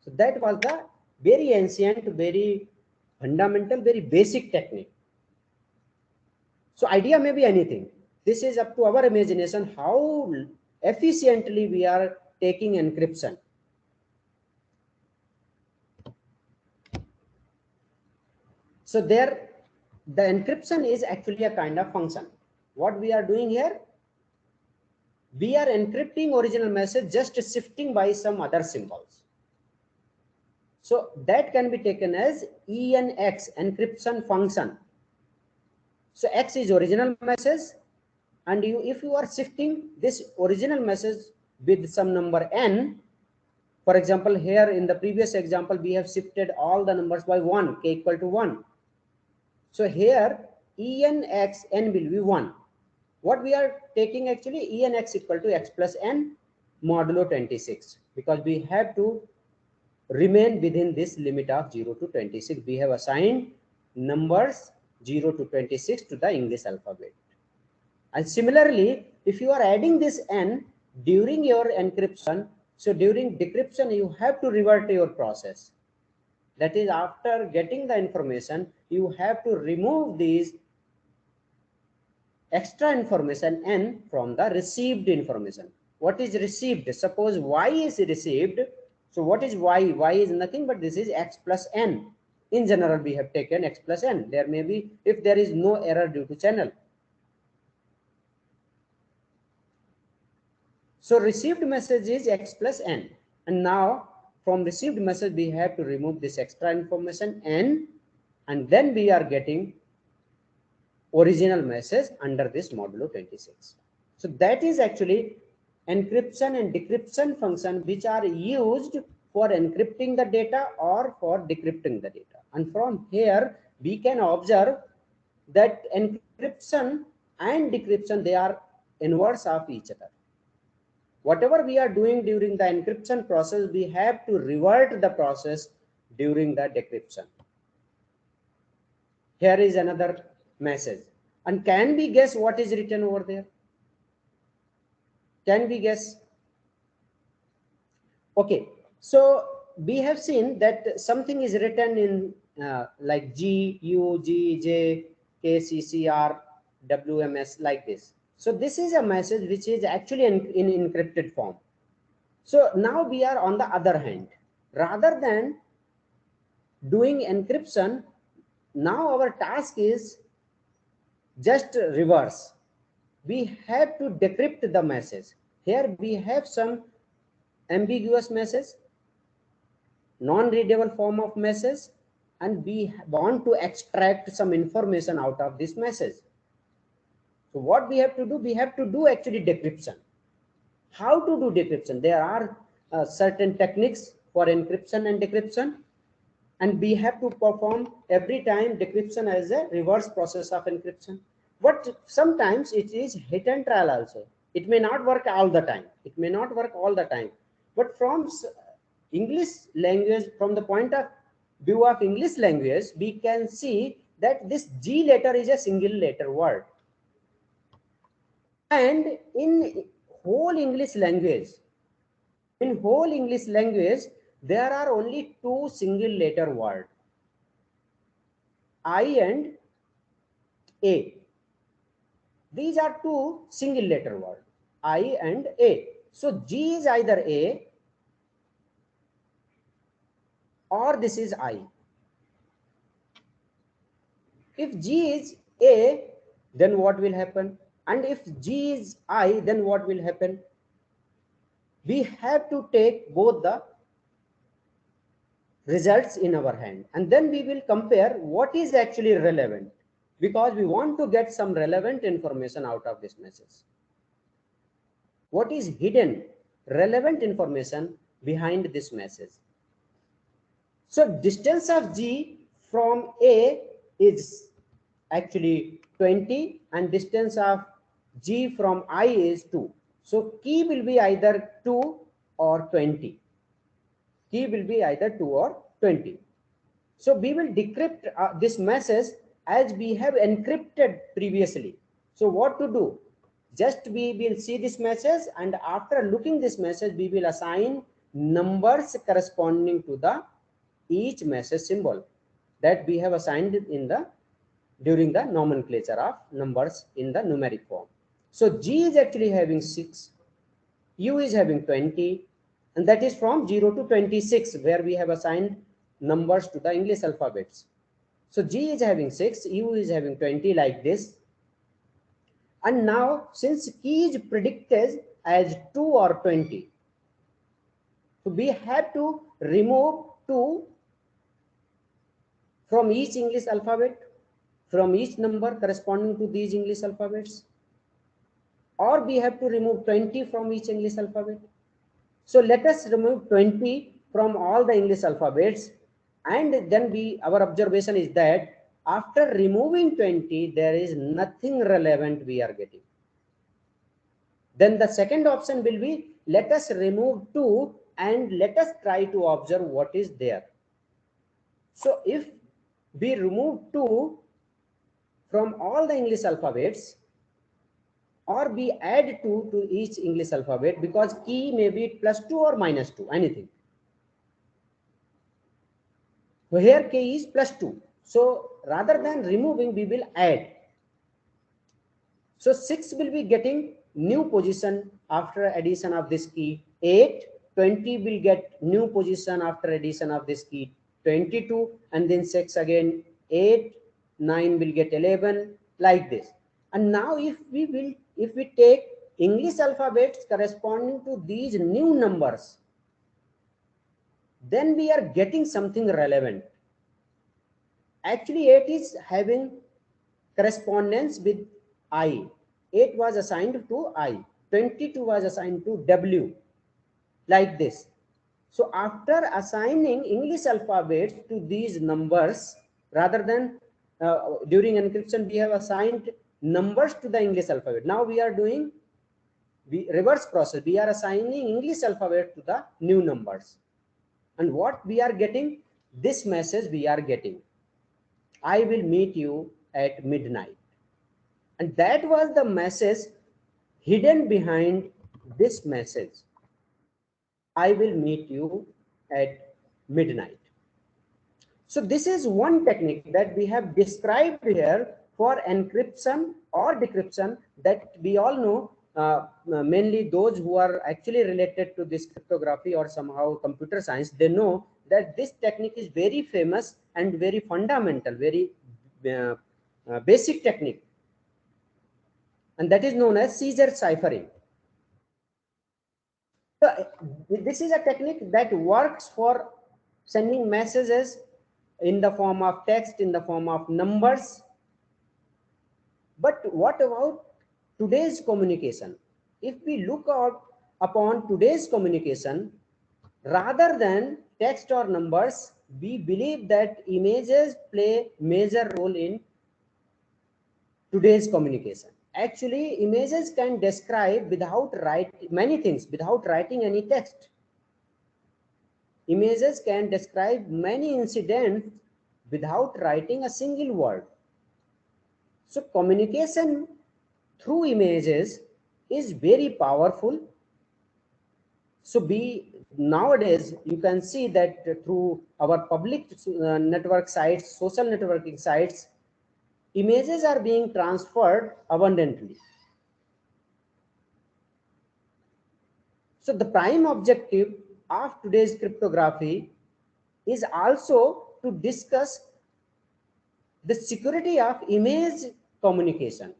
So that was the very ancient, very fundamental, very basic technique. So idea may be anything. This is up to our imagination how efficiently we are taking encryption. So there, the encryption is actually a kind of function. What we are doing here, we are encrypting original message, just shifting by some other symbols. So that can be taken as ENX, encryption function. So X is original message, and if you are shifting this original message with some number n, for example, here in the previous example, we have shifted all the numbers by 1, k equal to 1. So here ENX n will be 1. What we are taking actually, ENX equal to x plus n modulo 26, because we have to remain within this limit of 0 to 26. We have assigned numbers 0 to 26 to the English alphabet. And similarly, if you are adding this n during your encryption, so during decryption, you have to revert to your process. That is, after getting the information, you have to remove these extra information n from the received information. What is received? Suppose y is received. So what is y? Y is nothing but this is x plus n. In general, we have taken x plus n. There may be, if there is no error due to channel. So received message is x plus n. And now from received message, we have to remove this extra information n, and then we are getting original message under this modulo 26. So that is actually encryption and decryption function, which are used for encrypting the data or for decrypting the data. And from here, we can observe that encryption and decryption, they are inverse of each other. Whatever we are doing during the encryption process, we have to revert the process during the decryption. Here is another message. And can we guess what is written over there? Can we guess? Okay, so we have seen that something is written in like G, U, G, J, K, C, C, R, W, M, S, like this. So this is a message which is actually in encrypted form. So now we are on the other hand. Rather than doing encryption, now our task is just reverse. We have to decrypt the message. Here we have some ambiguous message, non-readable form of message, and we want to extract some information out of this message. So what we have to do? We have to do actually decryption. How to do decryption? There are certain techniques for encryption and decryption, and we have to perform every time decryption as a reverse process of encryption. But sometimes it is hit and trial also. It may not work all the time. It may not work all the time. But from English language, from the point of view of English language, we can see that this G letter is a single letter word. And in whole English language, there are only two single letter words, I and A. These are two single letter words, I and A. So G is either A or this is I. If G is A, then what will happen? And if G is I, then what will happen? We have to take both the results in our hand, and then we will compare what is actually relevant, because we want to get some relevant information out of this message. What is hidden relevant information behind this message? So distance of G from A is actually 20 and distance of G from I is 2. So key will be either 2 or 20. Key will be either 2 or 20. So we will decrypt this message as we have encrypted previously. So what to do? Just we will see this message, and after looking this message, we will assign numbers corresponding to the each message symbol that we have assigned in the during the nomenclature of numbers in the numeric form. So G is actually having 6, U is having 20, and that is from 0 to 26, where we have assigned numbers to the English alphabets. So G is having 6, U is having 20, like this. And now, since key is predicted as 2 or 20, so we have to remove 2 from each English alphabet, from each number corresponding to these English alphabets, or we have to remove 20 from each English alphabet. So let us remove 20 from all the English alphabets, and then our observation is that after removing 20, there is nothing relevant we are getting. Then the second option will be, let us remove 2 and let us try to observe what is there. So if we remove 2 from all the English alphabets, or we add 2 to each English alphabet, because key may be +2 or -2, anything. So here key is +2. So rather than removing, we will add. So 6 will be getting new position after addition of this key 8. 20 will get new position after addition of this key 22, and then 6 again 8, 9 will get 11, like this. And now if we take English alphabets corresponding to these new numbers, then we are getting something relevant. Actually 8 is having correspondence with I. 8 was assigned to I. 22 was assigned to W, like this. So after assigning English alphabets to these numbers, rather than during encryption we have assigned numbers to the English alphabet. Now we are doing reverse process. We are assigning English alphabet to the new numbers. And what we are getting? This message we are getting, I will meet you at midnight. And that was the message hidden behind this message, I will meet you at midnight. So this is one technique that we have described here for encryption or decryption, that we all know, mainly those who are actually related to this cryptography or somehow computer science, they know that this technique is very famous and very fundamental, very basic technique, and that is known as Caesar ciphering. So this is a technique that works for sending messages in the form of text, in the form of numbers. But what about today's communication? If we look out upon today's communication, Rather than text or numbers, we believe that images play major role in today's communication. Actually, images can describe without write many things without writing any text. Images can describe many incidents without writing a single word. So communication through images is very powerful. So nowadays you can see that through our public network sites, social networking sites, images are being transferred abundantly. So the prime objective of today's cryptography is also to discuss the security of image communication.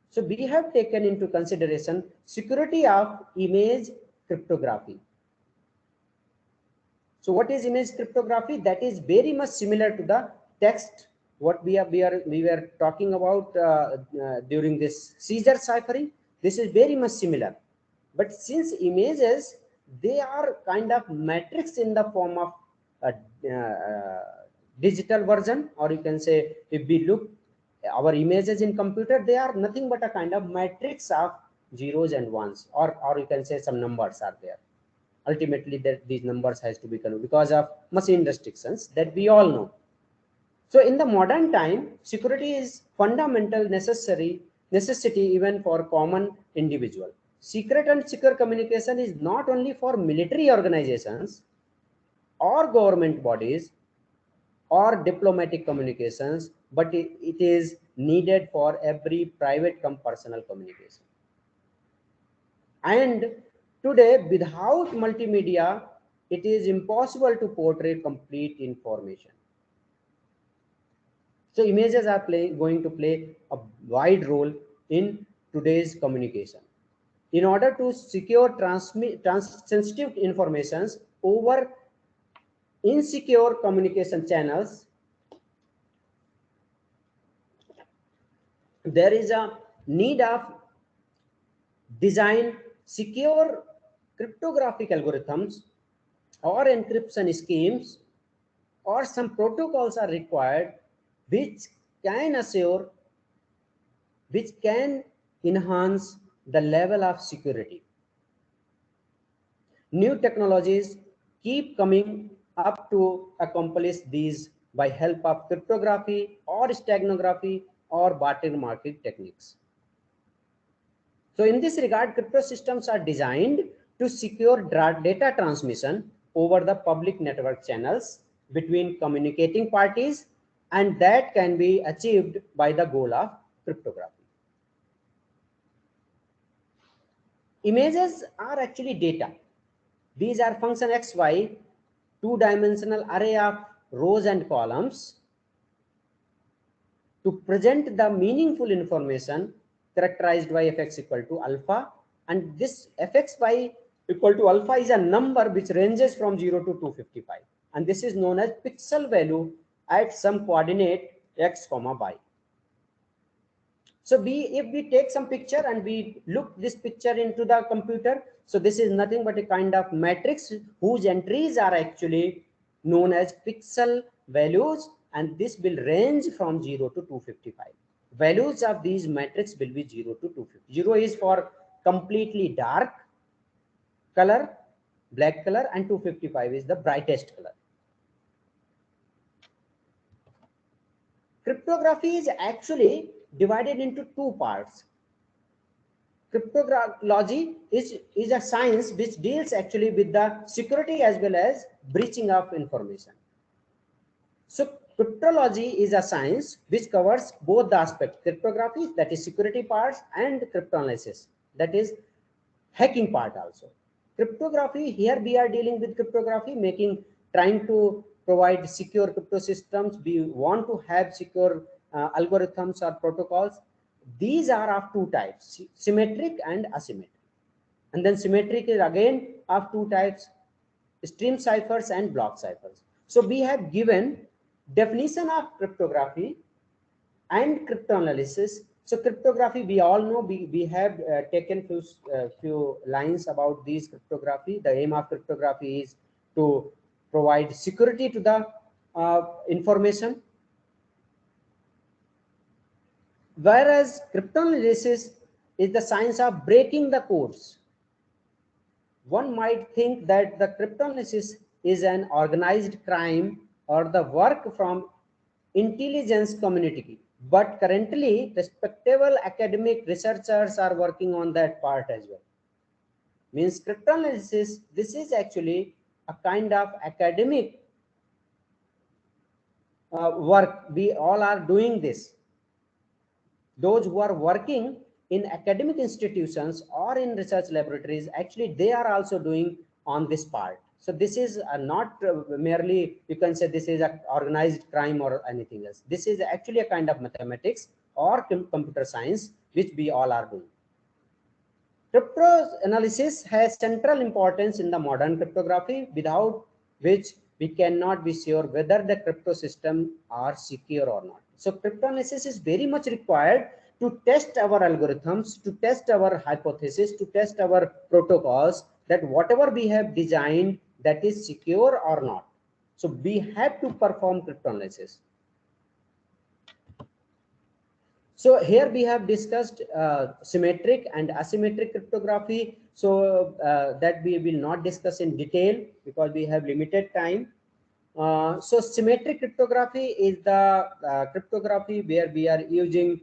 So we have taken into consideration security of image cryptography. So what is image cryptography? That is very much similar to the text what we were talking about during this Caesar ciphering. This is very much similar. But since images, they are kind of matrix in the form of a digital version, or you can say, if we look our images in computer, they are nothing but a kind of matrix of zeros and ones, or you can say some numbers are there. Ultimately, that these numbers has to be converted because of machine restrictions that we all know. So in the modern time, security is fundamental necessity even for common individual. Secret and secure communication is not only for military organizations or government bodies or diplomatic communications, but it is needed for every private come personal communication. And today, without multimedia, it is impossible to portray complete information. So images are going to play a wide role in today's communication. In order to secure sensitive informations over insecure communication channels, there is a need of design secure cryptographic algorithms or encryption schemes, or some protocols are required which can assure, which can enhance the level of security. New technologies keep coming up to accomplish these by help of cryptography or steganography or barter market techniques. So in this regard, crypto systems are designed to secure data transmission over the public network channels between communicating parties, and that can be achieved by the goal of cryptography. Images are actually data. These are function xy, two-dimensional array of rows and columns to present the meaningful information characterized by fx equal to alpha, and this fxy equal to alpha is a number which ranges from 0 to 255, and this is known as pixel value at some coordinate x comma y. So if we take some picture and we look this picture into the computer, so this is nothing but a kind of matrix whose entries are actually known as pixel values, and this will range from 0 to 255. Values of these matrix will be 0 to 250. 0 is for completely dark color, black color, and 255 is the brightest color. Cryptography is actually divided into two parts. Cryptology is a science which deals actually with the security as well as breaching of information. So cryptology is a science which covers both the aspects: cryptography, that is security parts, and cryptanalysis, that is hacking part also. Cryptography, here we are dealing with cryptography, trying to provide secure crypto systems. We want to have secure algorithms or protocols. These are of two types: symmetric and asymmetric. And then symmetric is again of two types: stream ciphers and block ciphers. So we have given definition of cryptography and cryptanalysis So cryptography, we all know, we have taken few lines about these cryptography. The aim of cryptography is to provide security to the information, whereas cryptanalysis is the science of breaking the codes. One might think that the cryptanalysis is an organized crime or the work from intelligence community, but currently respectable academic researchers are working on that part as well. Means cryptanalysis, this is actually a kind of academic work. We all are doing this. Those who are working in academic institutions or in research laboratories, actually they are also doing on this part. So this is not merely, you can say this is an organized crime or anything else. This is actually a kind of mathematics or computer science which we all are doing. Cryptanalysis has central importance in the modern cryptography, without which we cannot be sure whether the crypto system are secure or not. So cryptanalysis is very much required to test our algorithms, to test our hypothesis, to test our protocols, that whatever we have designed, that is secure or not. So we have to perform cryptanalysis. So here we have discussed symmetric and asymmetric cryptography. So that we will not discuss in detail because we have limited time. So symmetric cryptography is the cryptography where we are using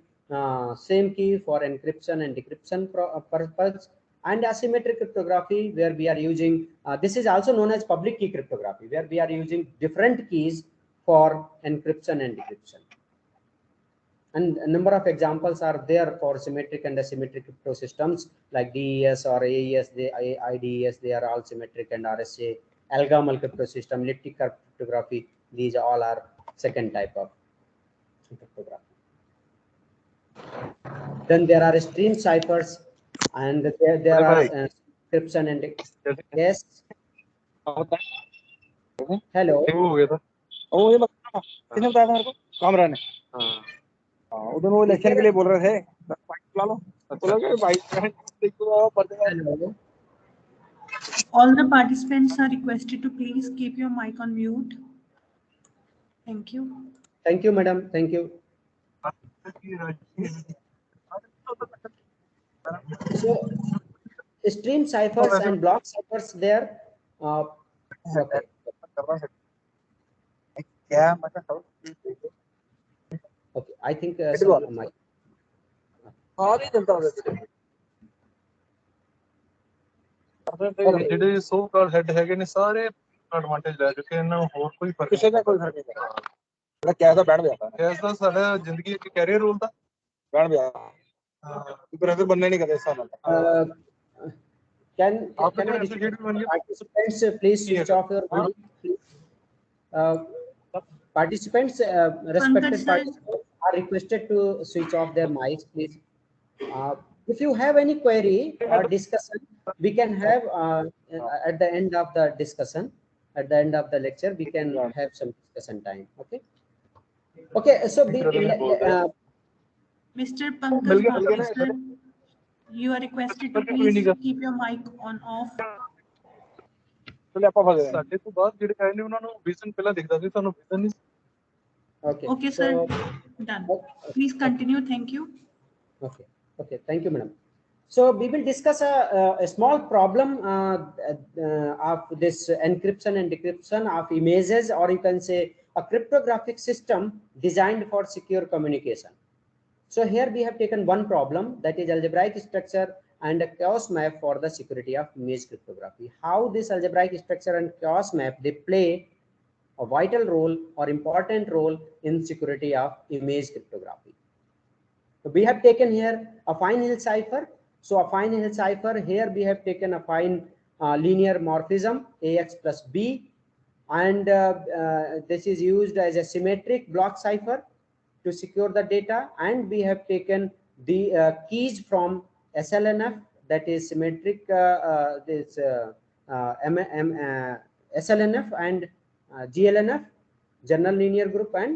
same key for encryption and decryption purpose, and asymmetric cryptography where we are using this is also known as public key cryptography, where we are using different keys for encryption and decryption. And a number of examples are there for symmetric and asymmetric crypto systems like DES or AES, IDES, they are all symmetric, and RSA, algorithm crypto system, elliptic cryptography, these all are second type of cryptography. Then there are stream ciphers, and there are encryption and yes. Hello. उधर वो election के लिए बोल रहे थे ला लो Hello. All the participants are requested to please keep your mic on mute. Thank you. Thank you, madam. Thank you. So stream ciphers and block ciphers there. Okay. Okay, I think my ਜਿਹੜੇ ਸੋ ਕਾਲ head ਹੈਗੇ ਨੇ ਸਾਰੇ advantage ਲੈ ਚੁੱਕੇ ਇਹਨਾਂ ਨੂੰ ਹੋਰ ਕੋਈ ਫਰਕ ਕਿਸੇ ਦਾ ਕੋਈ ਫਰਕ ਨਹੀਂ ਪੈਂਦਾ ਜਿਹੜਾ ਕੈਸ ਦਾ ਬੈਠ ਗਿਆ ਕੈਸ ਦਾ ਸਾਡਾ ਜ਼ਿੰਦਗੀ ਇੱਕ ਕੈਰੀਅਰ ਰੋਲ ਦਾ ਬੈਠ ਗਿਆ ਪਰ ਅਗਰ ਬੰਨੇ ਨਹੀਂ ਕਰਦੇ ਹਿਸਾਬ ਨਾਲ can participants please switch off your mic, participants respected participants are requested to switch off their mics, please. If you have any query or discussion, we can have at the end of the discussion, at the end of the lecture, we can have some discussion time. Okay, so Mr. Pankaj Bhatia, sir, you are requested to please keep your mic on off. ਸਾਡੇ ਤੋਂ ਬਾਅਦ ਜਿਹੜੇ ਆਏ ਨੇ ਉਹਨਾਂ ਨੂੰ vision ਪਹਿਲਾਂ ਦਿਖਦਾ ਸੀ, ਤੁਹਾਨੂੰ ਵਿਜ਼ਨ ਨਹੀਂ। Okay, sir, done. Please continue. Thank you. Okay, thank you, madam. So we will discuss a small problem of this encryption and decryption of images, or you can say a cryptographic system designed for secure communication. So here we have taken one problem, that is algebraic structure and a chaos map for the security of image cryptography. How this algebraic structure and chaos map, they play a vital role or important role in security of image cryptography. So we have taken here a fine Hill cipher. So a fine Hill cipher, here we have taken a fine linear morphism AX plus B, and this is used as a symmetric block cipher to secure the data, and we have taken the keys from SLNF, that is symmetric this SLNF and GLNF, general linear group and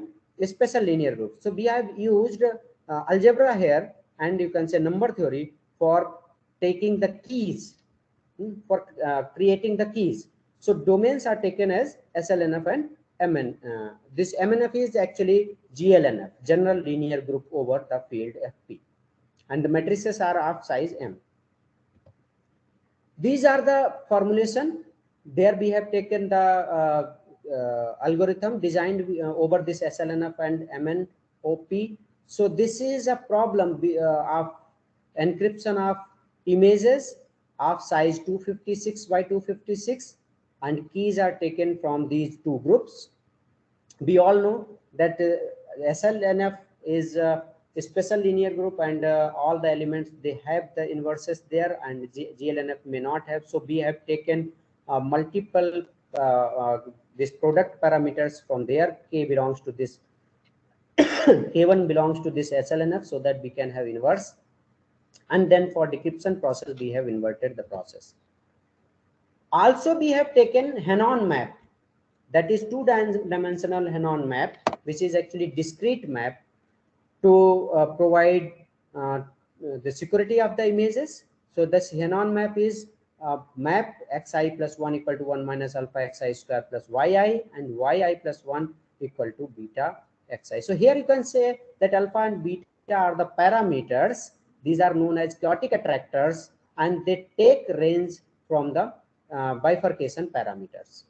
special linear group. So we have used algebra here and you can say number theory for taking the keys, for creating the keys. So domains are taken as SLNF and MN. This MNF is actually GLNF, general linear group over the field FP, and the matrices are of size M. These are the formulation. There we have taken the algorithm designed over this SLNF and MNOP. So this is a problem of encryption of images of size 256 by 256, and keys are taken from these two groups. We all know that SLNF is a special linear group, and all the elements, they have the inverses there, and GLNF may not have. So we have taken multiple this product parameters from there. K belongs to this K1 belongs to this SLNF, so that we can have inverse. And then for decryption process, we have inverted the process. Also, we have taken Hanon map, that is two-dimensional Hanon map, which is actually discrete map to provide the security of the images. So this Hanon map is map xi plus 1 equal to 1 minus alpha xi square plus yi, and yi plus 1 equal to beta xi. So here you can say that alpha and beta are the parameters. These are known as chaotic attractors, and they take range from the bifurcation parameters.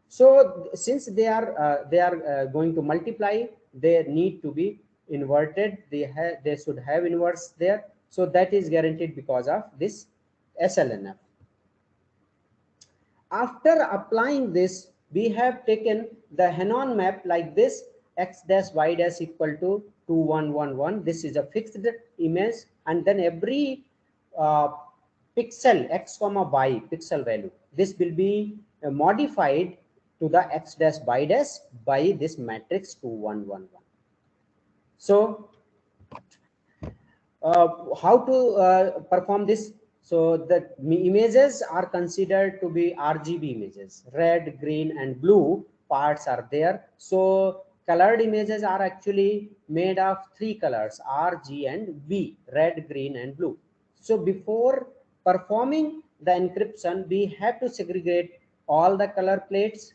So since they are going to multiply, they need to be inverted. They should have inverse there. So that is guaranteed because of this SLNF. After applying this, we have taken the Hanon map like this: x dash y dash equal to 2 1 1 1. This is a fixed image, and then every pixel x comma y pixel value, this will be modified to the x dash y dash by this matrix 2 1 1 1. So how to perform this? So the images are considered to be RGB images. Red, green, and blue parts are there. So colored images are actually made of three colors: R, G, and V, red, green, and blue. So before performing the encryption, we have to segregate all the color plates.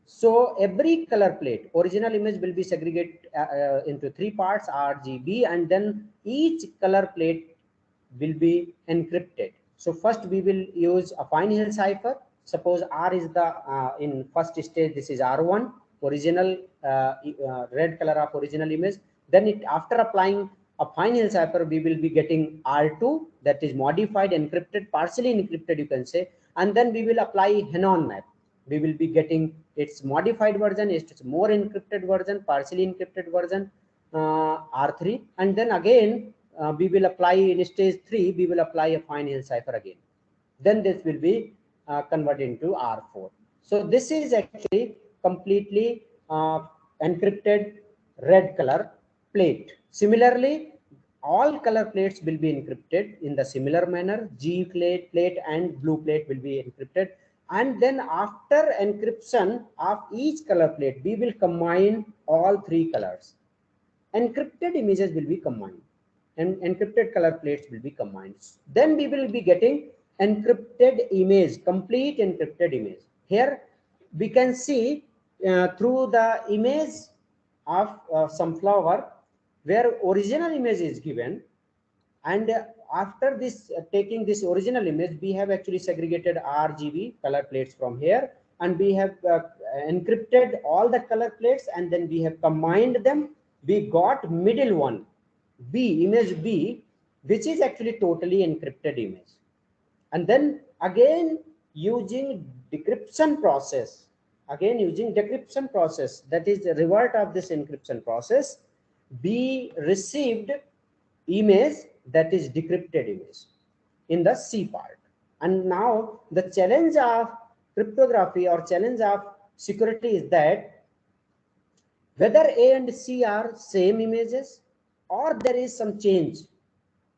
So every color plate, original image will be segregated into three parts: R, G, B, and then each color plate will be encrypted. So first we will use a fine Hill cipher. Suppose R is the in first stage, this is R1, original red color of original image. Then after applying a fine Hill cipher, we will be getting R2, that is modified, encrypted, partially encrypted, you can say. And then we will apply Hanon map. We will be getting its modified version, its more encrypted version, partially encrypted version, R3. And then again, we will apply in stage 3, we will apply a fine Hill cipher again. Then this will be converted into R4. So this is actually completely encrypted red color plate. Similarly, all color plates will be encrypted in the similar manner. G plate and blue plate will be encrypted. And then after encryption of each color plate, we will combine all three colors. Encrypted images will be combined, and encrypted color plates will be combined. Then we will be getting encrypted image, complete encrypted image. Here we can see through the image of some flower, where original image is given, and after this taking this original image, we have actually segregated RGB color plates from here, and we have encrypted all the color plates, and then we have combined them. We got middle one, B, image B, which is actually totally encrypted image. And then again using decryption process, that is the revert of this encryption process, we received image that is decrypted image in the C part. And now the challenge of cryptography or challenge of security is that whether A and C are same images or there is some change.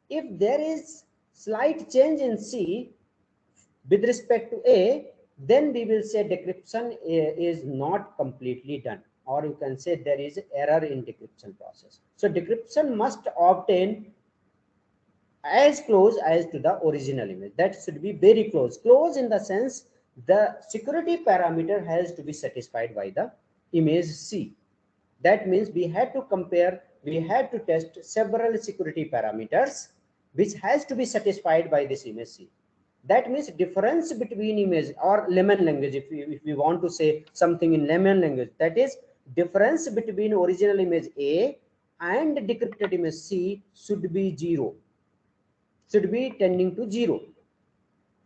If there is slight change in C with respect to A, then we will say decryption is not completely done, or you can say there is error in decryption process. So decryption must obtain as close as to the original image. That should be very close. Close in the sense the security parameter has to be satisfied by the image C. That means we had to compare, we had to test several security parameters which has to be satisfied by this image C. That means difference between image, or layman language, if we want to say something in layman language, that is difference between original image A and decrypted image C should be 0, should be tending to 0.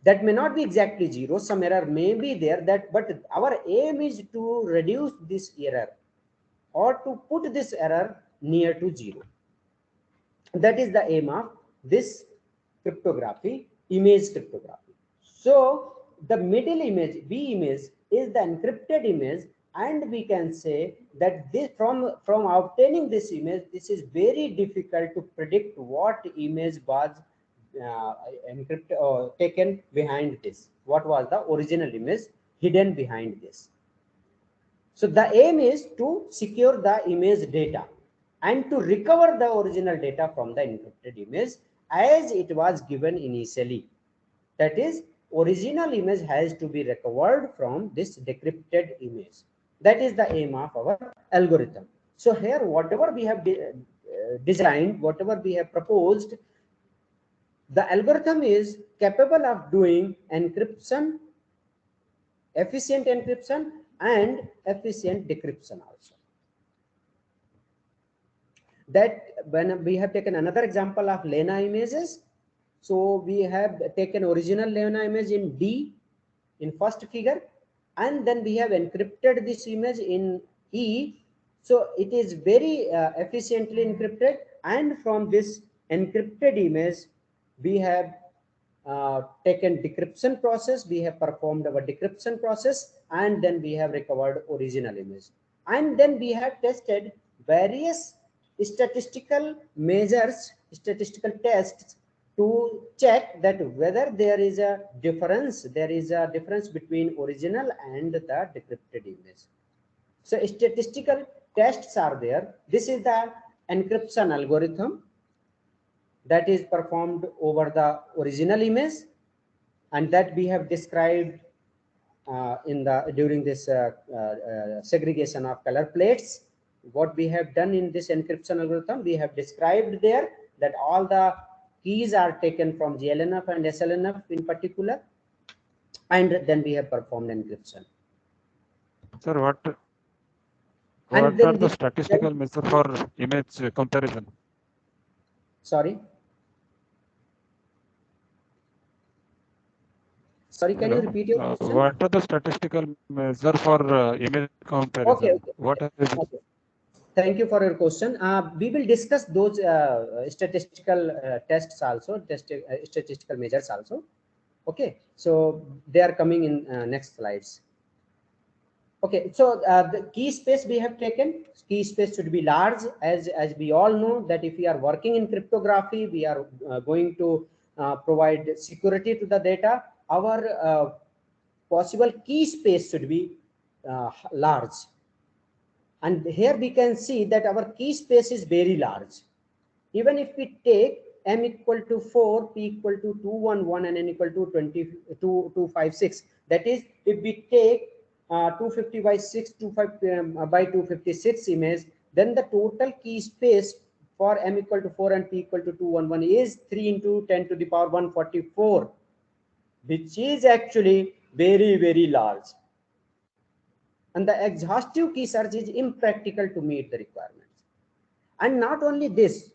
That may not be exactly 0, some error may be there, that but our aim is to reduce this error or to put this error near to 0. That is the aim of this cryptography, image cryptography. So the middle image, B image, is the encrypted image, and we can say that this from obtaining this image, this is very difficult to predict what image was encrypted or taken behind this. What was the original image hidden behind this? So the aim is to secure the image data and to recover the original data from the encrypted image as it was given initially. That is, original image has to be recovered from this decrypted image. That is the aim of our algorithm. So here, whatever we have designed, whatever we have proposed, the algorithm is capable of doing encryption, efficient encryption, and efficient decryption also. That when we have taken another example of Lena images, so we have taken original Lena image in D in first figure, and then we have encrypted this image in E. So it is very efficiently encrypted, and from this encrypted image we have taken decryption process, we have performed our decryption process, and then we have recovered original image. And then we have tested various statistical measures, statistical tests to check that whether there is a difference, between original and the decrypted image. So statistical tests are there. This is the encryption algorithm that is performed over the original image, and that we have described during this segregation of color plates. What we have done in this encryption algorithm, we have described there that all the keys are taken from GLNF and SLNF in particular, and then we have performed encryption. Sir, what And are then the statistical measure for image comparison? Sorry, can you repeat your question? What are the statistical measure for image comparison? Okay. What is it? Okay. Thank you for your question. We will discuss those statistical tests also, statistical measures also. Okay, so they are coming in next slides. Okay, so the key space we have taken, key space should be large, as we all know that if we are working in cryptography, we are going to provide security to the data. Our possible key space should be large. And here we can see that our key space is very large. Even if we take m equal to 4, p equal to 211, and n equal to 256, that is, if we take 250 by 6, 25 by 256 image, then the total key space for m equal to 4 and p equal to 211 is 3 into 10 to the power 144, which is actually very, very large. And the exhaustive key search is impractical to meet the requirements. And not only this,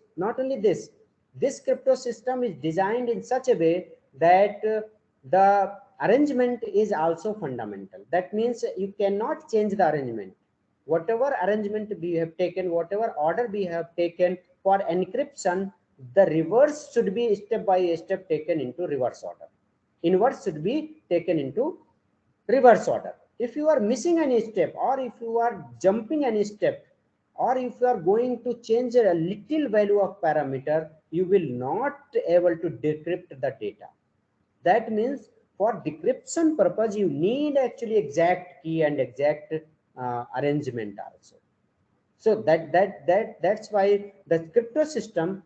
this crypto system is designed in such a way that the arrangement is also fundamental. That means you cannot change the arrangement. Whatever arrangement we have taken, whatever order we have taken for encryption, the reverse should be step by step taken into reverse order. Inverse should be taken into reverse order. If you are missing any step, or if you are jumping any step, or if you are going to change a little value of parameter, you will not able to decrypt the data. That means for decryption purpose, you need actually exact key and exact arrangement also. So that's why the crypto system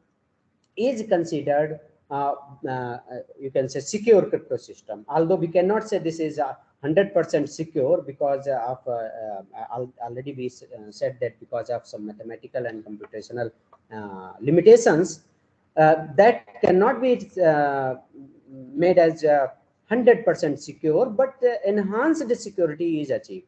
is considered you can say secure crypto system, although we cannot say this is 100% secure because of already we said that because of some mathematical and computational limitations, that cannot be made as 100% secure, but enhanced security is achieved.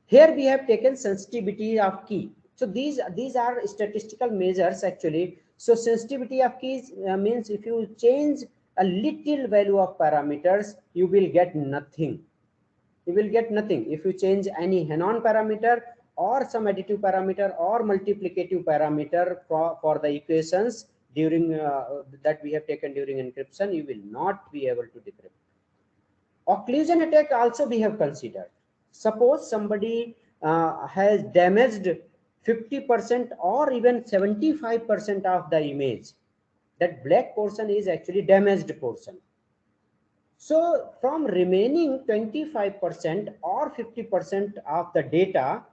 Here we have taken sensitivity of key. So these are statistical measures actually. So sensitivity of keys means if you change a little value of parameters, you will get nothing. You will get nothing. If you change any Henon parameter or some additive parameter or multiplicative parameter for the equations during that we have taken during encryption, you will not be able to decrypt. Occlusion attack also we have considered. Suppose somebody has damaged 50% or even 75% of the image. That black portion is actually damaged portion. So from remaining 25% or 50% of the data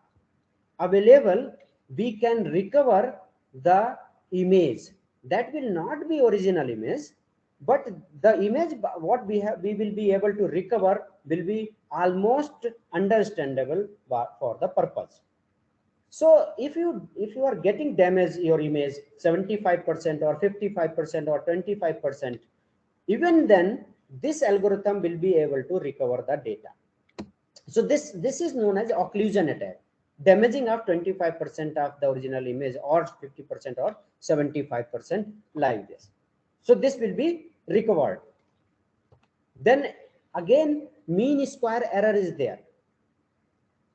available, we can recover the image. That will not be original image, but the image what we will be able to recover will be almost understandable for the purpose. So if you are getting damage your image 75% or 55% or 25%, even then this algorithm will be able to recover the data. So this is known as occlusion attack, damaging of 25% of the original image or 50% or 75% like this. So this will be recovered. Then again mean square error is there.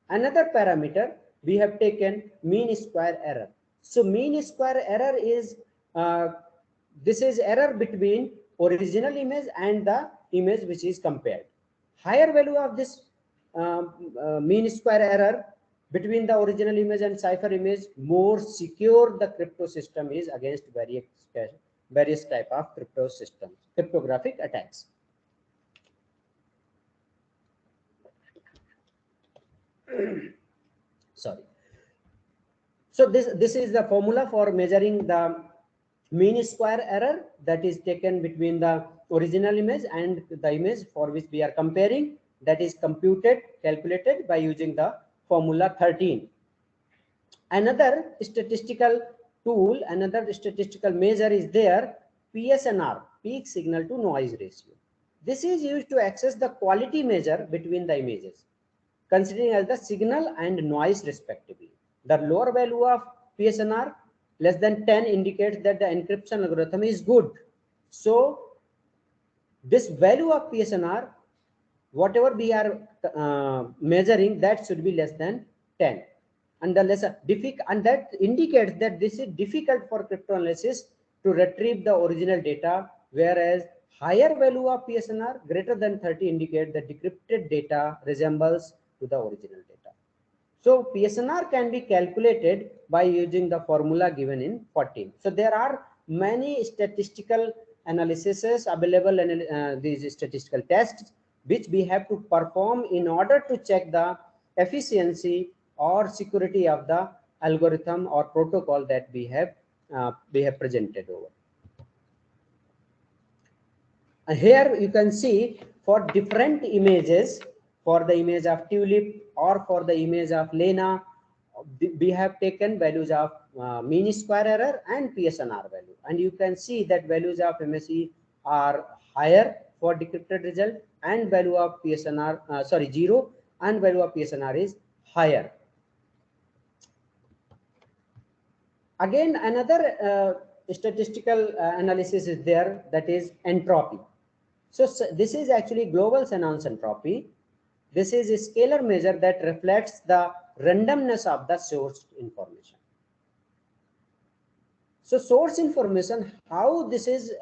Another parameter we have taken mean square error. So mean square error is this is error between original image and the image which is compared. Higher value of this mean square error between the original image and cipher image, more secure the crypto system is against various type of crypto systems, cryptographic attacks. Sorry. So this is the formula for measuring the mean square error that is taken between the original image and the image for which we are comparing. That is calculated by using the formula 13. Another statistical tool, another statistical measure is there, PSNR, peak signal to noise ratio. This is used to access the quality measure between the images, considering as the signal and noise respectively. The lower value of PSNR less than 10 indicates that the encryption algorithm is good. So this value of PSNR, whatever we are measuring, that should be less than 10, and the lesser and that indicates that this is difficult for cryptanalysis to retrieve the original data, whereas higher value of PSNR greater than 30 indicate that decrypted data resembles to the original data. So PSNR can be calculated by using the formula given in 14. So there are many statistical analyses available in these statistical tests which we have to perform in order to check the efficiency or security of the algorithm or protocol that we have presented over. Here you can see for different images, for the image of tulip or for the image of Lena, we have taken values of mean square error and PSNR value, and you can see that values of MSE are higher for decrypted result and value of PSNR 0 and value of PSNR is higher. Again, another statistical analysis is there, that is entropy. So this is actually global Shannon's entropy. This is a scalar measure that reflects the randomness of the source information. So source information, how this is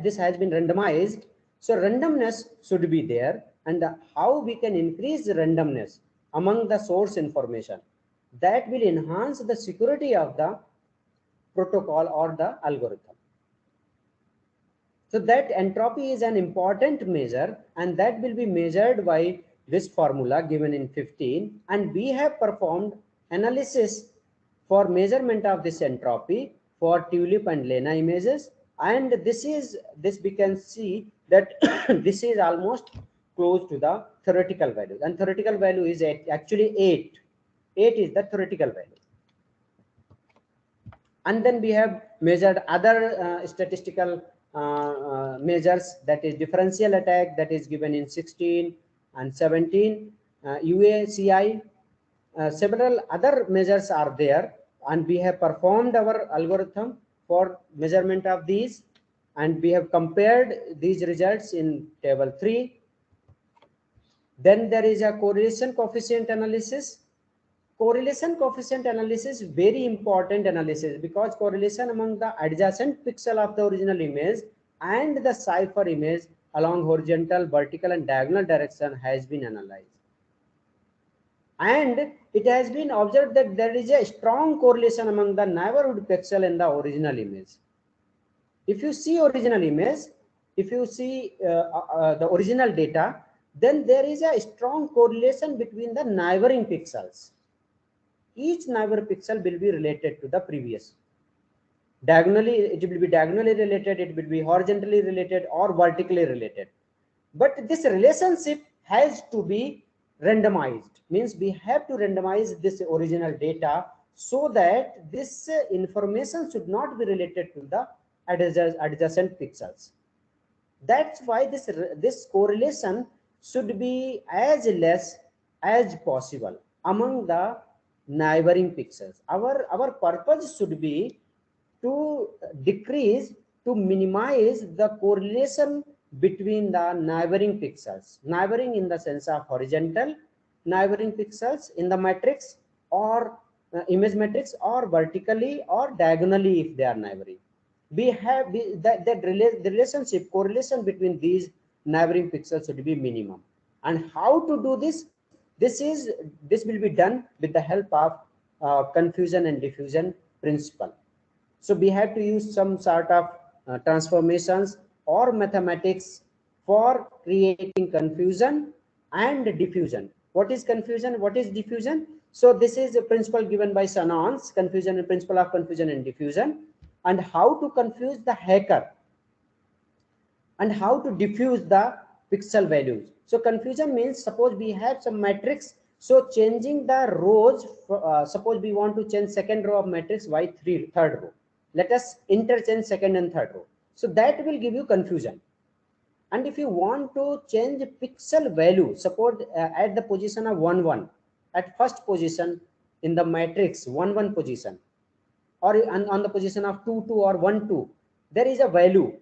this has been randomized. So randomness should be there, and how we can increase the randomness among the source information, that will enhance the security of the protocol or the algorithm. So that entropy is an important measure, and that will be measured by this formula given in 15, and we have performed analysis for measurement of this entropy for tulip and Lena images, and this we can see that this is almost close to the theoretical value, and theoretical value is actually 8. 8 is the theoretical value. And then we have measured other statistical measures, that is differential attack, that is given in 16 and 17, UACI. Several other measures are there, and we have performed our algorithm for measurement of these, and we have compared these results in table 3. Then there is a correlation coefficient analysis. Correlation coefficient analysis is very important analysis, because correlation among the adjacent pixel of the original image and the cipher image along horizontal, vertical and diagonal direction has been analyzed. And it has been observed that there is a strong correlation among the neighborhood pixel and the original image. If you see original image, if you see the original data, then there is a strong correlation between the neighboring pixels. Each neighbor pixel will be related to the previous. Diagonally, it will be diagonally related, it will be horizontally related or vertically related. But this relationship has to be randomized, means we have to randomize this original data so that this information should not be related to the adjacent pixels. That's why this correlation should be as less as possible among the neighboring pixels. Our purpose should be to decrease, to minimize the correlation between the neighboring pixels. Neighboring in the sense of horizontal neighboring pixels in the matrix, or image matrix, or vertically or diagonally if they are neighboring. We have the relationship, correlation between these neighboring pixels should be minimum. And how to do this? This will be done with the help of confusion and diffusion principle. So we have to use some sort of transformations or mathematics for creating confusion and diffusion. What is confusion? What is diffusion? So this is a principle given by Shannon's confusion and principle of confusion and diffusion, and how to confuse the hacker and how to diffuse the pixel values. So confusion means, suppose we have some matrix, so changing the rows, suppose we want to change second row of matrix by third row. Let us interchange second and third row. So that will give you confusion. And if you want to change pixel value, suppose at the position of 1 1, at first position in the matrix 1 1 position, or on the position of 2 2 or 1 2, there is a value.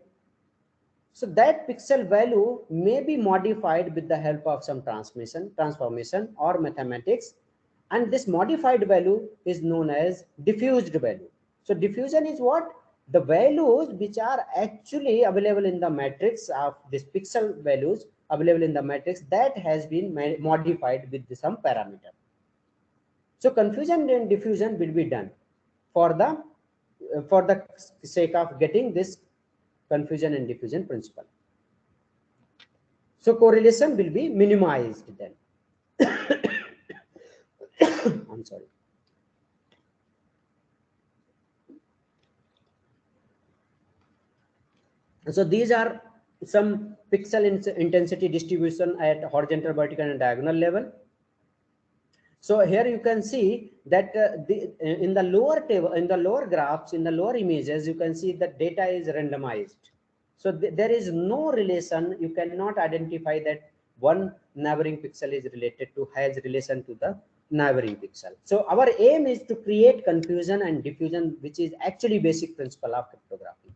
So that pixel value may be modified with the help of some transformation or mathematics, and this modified value is known as diffused value. So diffusion is what? The values which are actually available in the matrix of this pixel values available in the matrix, that has been modified with some parameter. So confusion and diffusion will be done for the sake of getting this confusion and diffusion principle. So correlation will be minimized then. I'm sorry. So these are some pixel intensity distribution at horizontal, vertical and diagonal level. So here you can see that in the lower table, in the lower graphs, in the lower images, you can see that data is randomized. So there is no relation. You cannot identify that one neighboring pixel is has relation to the neighboring pixel. So our aim is to create confusion and diffusion, which is actually basic principle of cryptography.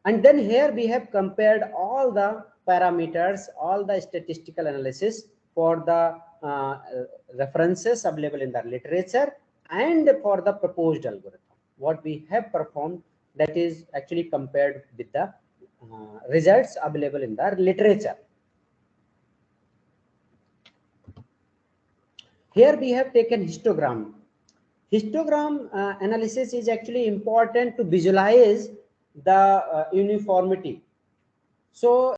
And then here we have compared all the parameters, all the statistical analysis for the references available in the literature and for the proposed algorithm. What we have performed, that is actually compared with the results available in the literature. Here we have taken histogram. Histogram analysis is actually important to visualize the uniformity. So